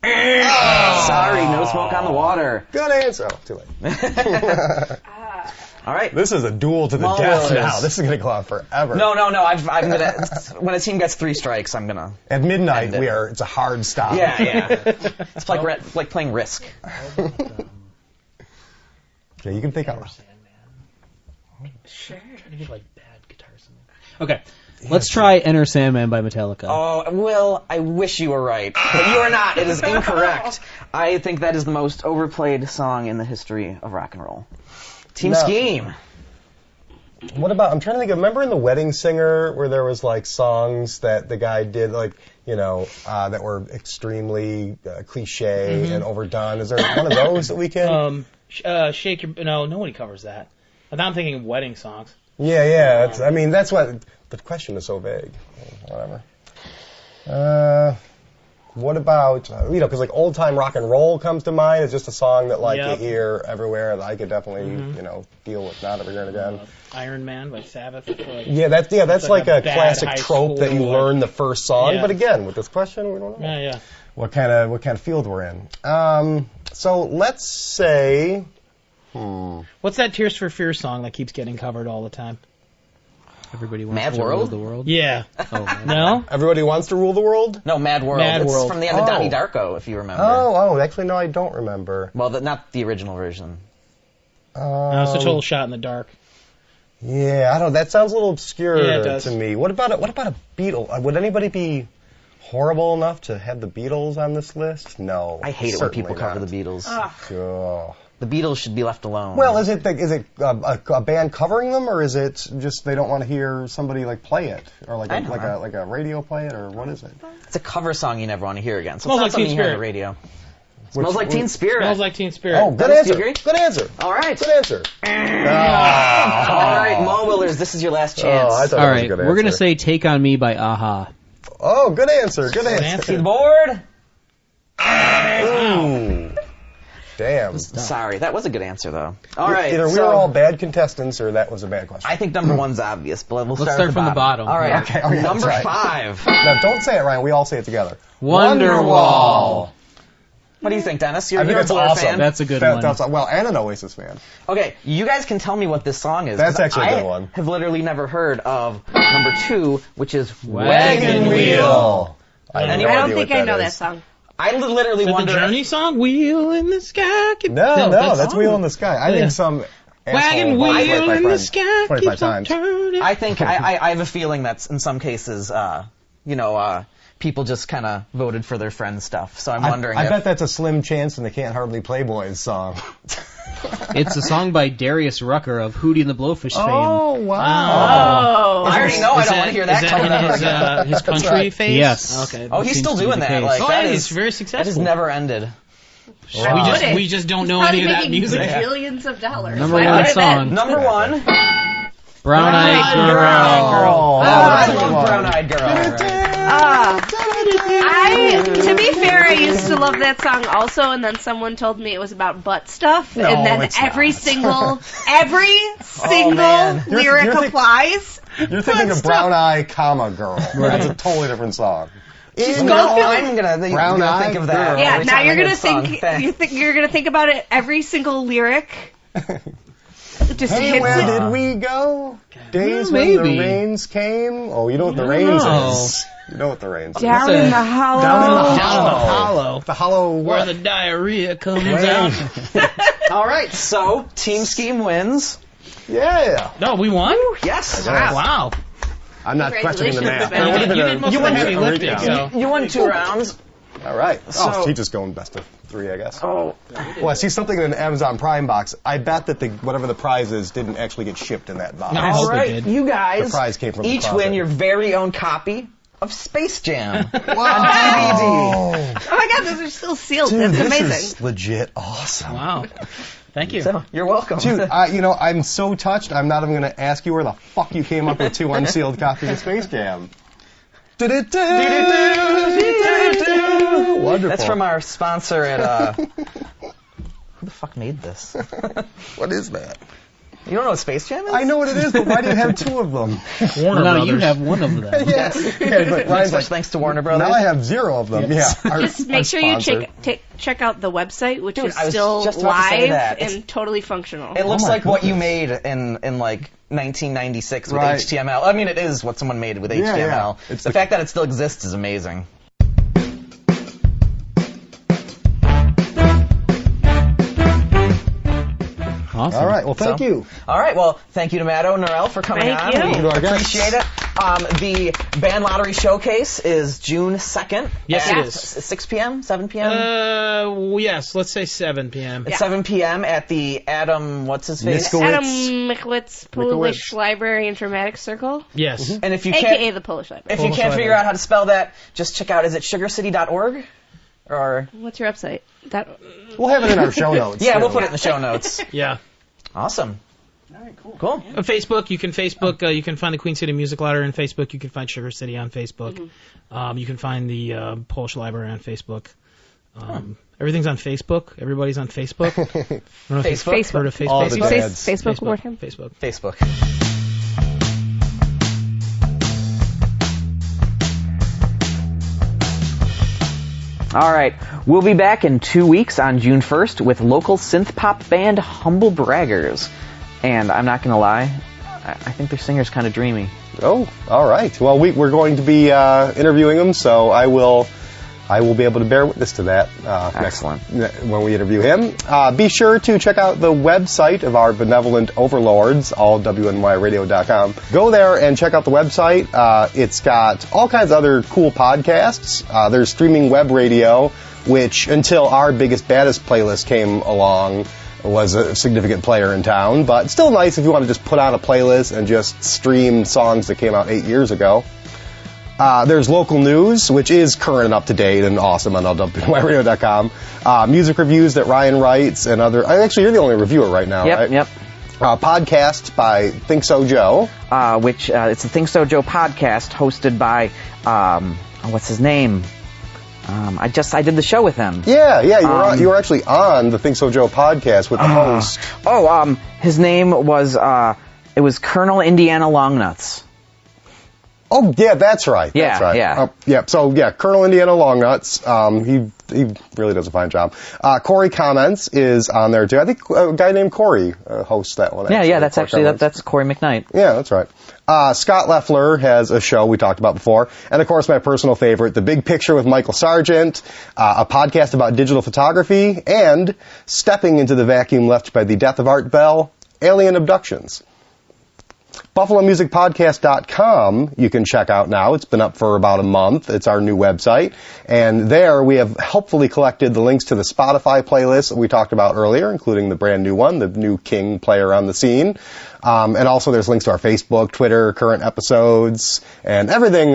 Sorry, no Smoke on the Water. Good answer. Oh, too late. All right. This is a duel to the death now. This is going to go on forever. No. I'm gonna. When a team gets 3 strikes, I'm gonna. At midnight, it's a hard stop. Yeah. It's like playing Risk. Okay, you can think out. Sure. Trying to get like bad guitars. Okay. Let's try Enter Sandman by Metallica. Oh, Will, I wish you were right. But you are not. It is incorrect. I think that is the most overplayed song in the history of rock and roll. Team Scheme. What about, I'm trying to think, remember in The Wedding Singer where there was like songs that the guy did like, that were extremely cliche and overdone? Is there one of those that we can? Shake Your... No, nobody covers that. But I'm thinking wedding songs. Yeah. That's what... The question is so vague. Whatever. What about, because like old time rock and roll comes to mind. It's just a song that you hear everywhere that I could definitely, deal with not ever heard again. Iron Man by Sabbath. That's like a classic trope that you learn the first song. Yeah. But again, with this question, we don't know. Yeah. What kind of field we're in. So let's say, What's that Tears for Fears song that keeps getting covered all the time? Everybody wants Mad to World? rule the world? Yeah. Oh, no? Everybody Wants to Rule the World? No, Mad World. Mad it's World. from the end of Donnie Darko, if you remember. Actually, no, I don't remember. Well, not the original version. It's a total shot in the dark. Yeah, I don't know. That sounds a little obscure it to me. What about a Beatle? Would anybody be horrible enough to have the Beatles on this list? No. I hate it when people cover the Beatles. Oh. The Beatles should be left alone. Well, is it a band covering them, or is it just they don't want to hear somebody play it, or like a radio play it, or what is it? It's a cover song you never want to hear again. So Smells it's not Like something Teen you hear on Spirit. the radio. Smells Like Teen Spirit. Smells Like Teen Spirit. Oh, good Do you answer. agree? Good answer. All right. Good answer. All right, Mo Willers, this is your last chance. I thought All that was a right, good we're going to answer. say Take On Me by Aha. Oh, good answer. Good answer. See the board? Ooh. Damn. Sorry, that was a good answer, though. All right. Either we were all bad contestants, or that was a bad question. I think number one's obvious, but we'll Let's start from the bottom. All right. Yeah. Okay, that's Number right. 5. Now, don't say it, Ryan. We all say it together. Wonderwall. What do you think, Dennis? You're I think a it's Blur awesome. fan. That's a good one. And an Oasis fan. Okay, you guys can tell me what this song is. That's 'cause actually a good one. I have literally never heard of number 2, which is Wagon Wheel. I don't think I know that song. I literally Is it the wonder. Journey song? Wheel in the sky. No, that's Wheel in the Sky. I think some Wagon asshole wheel played my in the friend sky 25 keeps on times. turning. I think I have a feeling that's in some cases, people just kind of voted for their friends' stuff. So I'm wondering. I bet that's a slim chance in the Can't Hardly Play Boys song. It's a song by Darius Rucker of Hootie and the Blowfish fame. Oh, wow. I already know I don't want to hear that Is coming that up. in his country right. phase? Yes. Okay. Oh, he's Seems still to be doing the that. case. Like, Oh, that yeah, is he's very that successful. has never ended. Wow. We just don't know Probably any of that making music. bajillions of dollars. Number Why one would it song. Number 1. Brown Eyed Girl. Oh, I that's a good love one. Brown Eyed Girl. To be fair, I used to love that song also, and then someone told me it was about butt stuff, No, and then it's every not. single man. lyric You're applies. You're thinking of Brown Eye, Girl. That's a totally different song. I'm gonna Brown Eyed think of that. Girl. Yeah, every now time you're I hear gonna the song. think Thanks. you're gonna think about it every single lyric. It just Hey, hits where it. did we go? Days Maybe. when the rains came. Oh, you know what the rains is. You know what the rains is. Down in the hollow. Down in the hollow. The hollow Where what? the diarrhea comes out. All right, so Team Scheme wins. Yeah. No, we won? Yes. Wow. I'm not questioning the math. Congratulations. There would have You been did most You of the won heavy a lifting, recount. so. You won 2 rounds. All right. So- She's just going best of 3, I guess. Oh. Well, I see something in an Amazon Prime box. I bet that whatever the prize is didn't actually get shipped in that box. No. I All hope it right, did. you guys The prize came from the each closet. win your very own copy of Space Jam on DVD. Oh, Oh my god, those are still sealed. dude, That's this amazing. is legit awesome. Wow. Thank you. So you're welcome. Dude, I'm so touched. I'm not even going to ask you where the fuck you came up with 2 unsealed copies of Space Jam. Wonderful. That's from our sponsor at. Who the fuck made this? What is that? You don't know what Space Jam is? I know what it is, but why do you have 2 of them? Warner No, Brothers. you have one of them. Yes. Yeah, but Ryan's Such like, thanks to Warner Brothers. now I have 0 of them. Yes. Yeah. Just make sure you check out the website, which is I was still just about to say live that. and totally functional. It looks like what you made in like 1996 with Right. HTML. I mean, it is what someone made with HTML. yeah. It's the fact that it still exists is amazing. Awesome. All right. Well, thank you. All right. Well, thank you to Matto and Norel for coming Thank on. you. We Thank you to our guests. appreciate it. The Band Lottery Showcase is June 2nd. Yes, at it is. 6 p.m., 7 p.m.? Yes, let's say 7 p.m. At 7 p.m. at the Adam, what's his face? Adam Miklitz Polish Library Informatics Circle. Yes. And if you AKA can't, the Polish Library. if you can't figure out how to spell that, just check out, is it sugarcity.org? Or What's your website? We'll have it in our show notes. yeah, too. we'll put it in the show notes. Yeah. Awesome. Cool. On Facebook, you can you can find the Queen City Music Lottery on Facebook. You can find Sugar City on Facebook. You can find the Polish Library on Facebook. Everything's on Facebook. Everybody's on Facebook. Facebook. Heard of Facebook? All the Did you say dads. Facebook word him? Facebook. Facebook. All right, we'll be back in 2 weeks on June 1st with local synth pop band Humble Braggers. And I'm not going to lie, I think their singer's kind of dreamy. Oh, all right. Well, we're going to be interviewing him, so I will be able to bear witness to that Excellent. when we interview him. Be sure to check out the website of our benevolent overlords, allwnyradio.com. Go there and check out the website. It's got all kinds of other cool podcasts. There's streaming web radio, which until our Biggest Baddest playlist came along was a significant player in town, but still nice if you want to just put on a playlist and just stream songs that came out 8 years ago. There's local news, which is current and up to date and awesome on allwnyradio.com. Music reviews that Ryan writes and other. Actually, you're the only reviewer right now, right? Yep. Podcast by Think So Joe. Which it's the Think So Joe podcast hosted by what's his name? I did the show with him. Yeah, you were actually on the Think So Joe podcast with the host. His name was it was Colonel Indiana Longnuts. Oh, yeah, that's right. Yeah, that's right. yeah. So, Colonel Indiana Longnuts, he really does a fine job. Corey Comments is on there, too. I think a guy named Corey hosts that one. That's Corey McKnight. Yeah, that's right. Scott Leffler has a show we talked about before. And, of course, my personal favorite, The Big Picture with Michael Sargent, a podcast about digital photography, and stepping into the vacuum left by the death of Art Bell, Alien Abductions. BuffaloMusicPodcast.com you can check out now. It's been up for about a month. It's our new website. And there we have helpfully collected the links to the Spotify playlist that we talked about earlier, including the brand new one, the new King player on the scene. And also there's links to our Facebook, Twitter, current episodes, and everything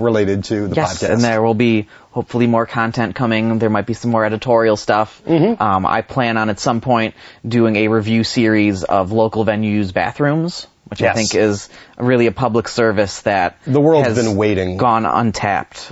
related to the podcast. And there will be hopefully more content coming. There might be some more editorial stuff. I plan on at some point doing a review series of local venues' bathrooms, which I think is really a public service that the world has been waiting, gone untapped.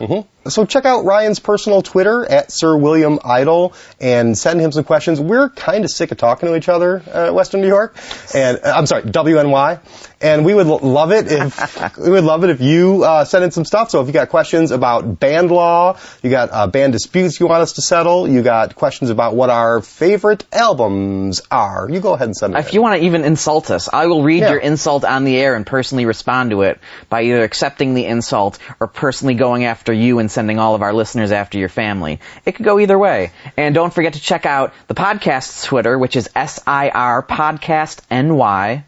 So check out Ryan's personal Twitter at Sir William Idle and send him some questions. We're kind of sick of talking to each other at Western New York, and I'm sorry, WNY. And we would love it if you send in some stuff. So if you got questions about band law, you got band disputes you want us to settle, you got questions about what our favorite albums are, you go ahead and send them. If you want to even insult us, I will read your insult on the air and personally respond to it by either accepting the insult or personally going after you and sending all of our listeners after your family. It could go either way. And don't forget to check out the podcast's Twitter, which is SIR Podcast NY.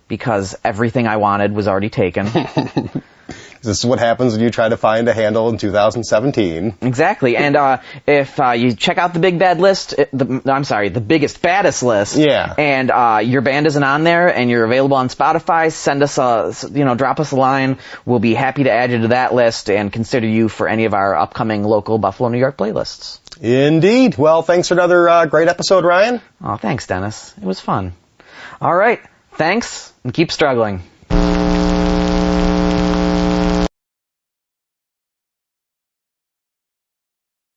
Because everything I wanted was already taken. This is what happens when you try to find a handle in 2017. Exactly. And if you check out the Big Bad List, the Biggest Baddest List, and your band isn't on there and you're available on Spotify, send us drop us a line. We'll be happy to add you to that list and consider you for any of our upcoming local Buffalo, New York playlists. Indeed. Well, thanks for another great episode, Ryan. Oh, thanks, Dennis. It was fun. All right. Thanks, and keep struggling.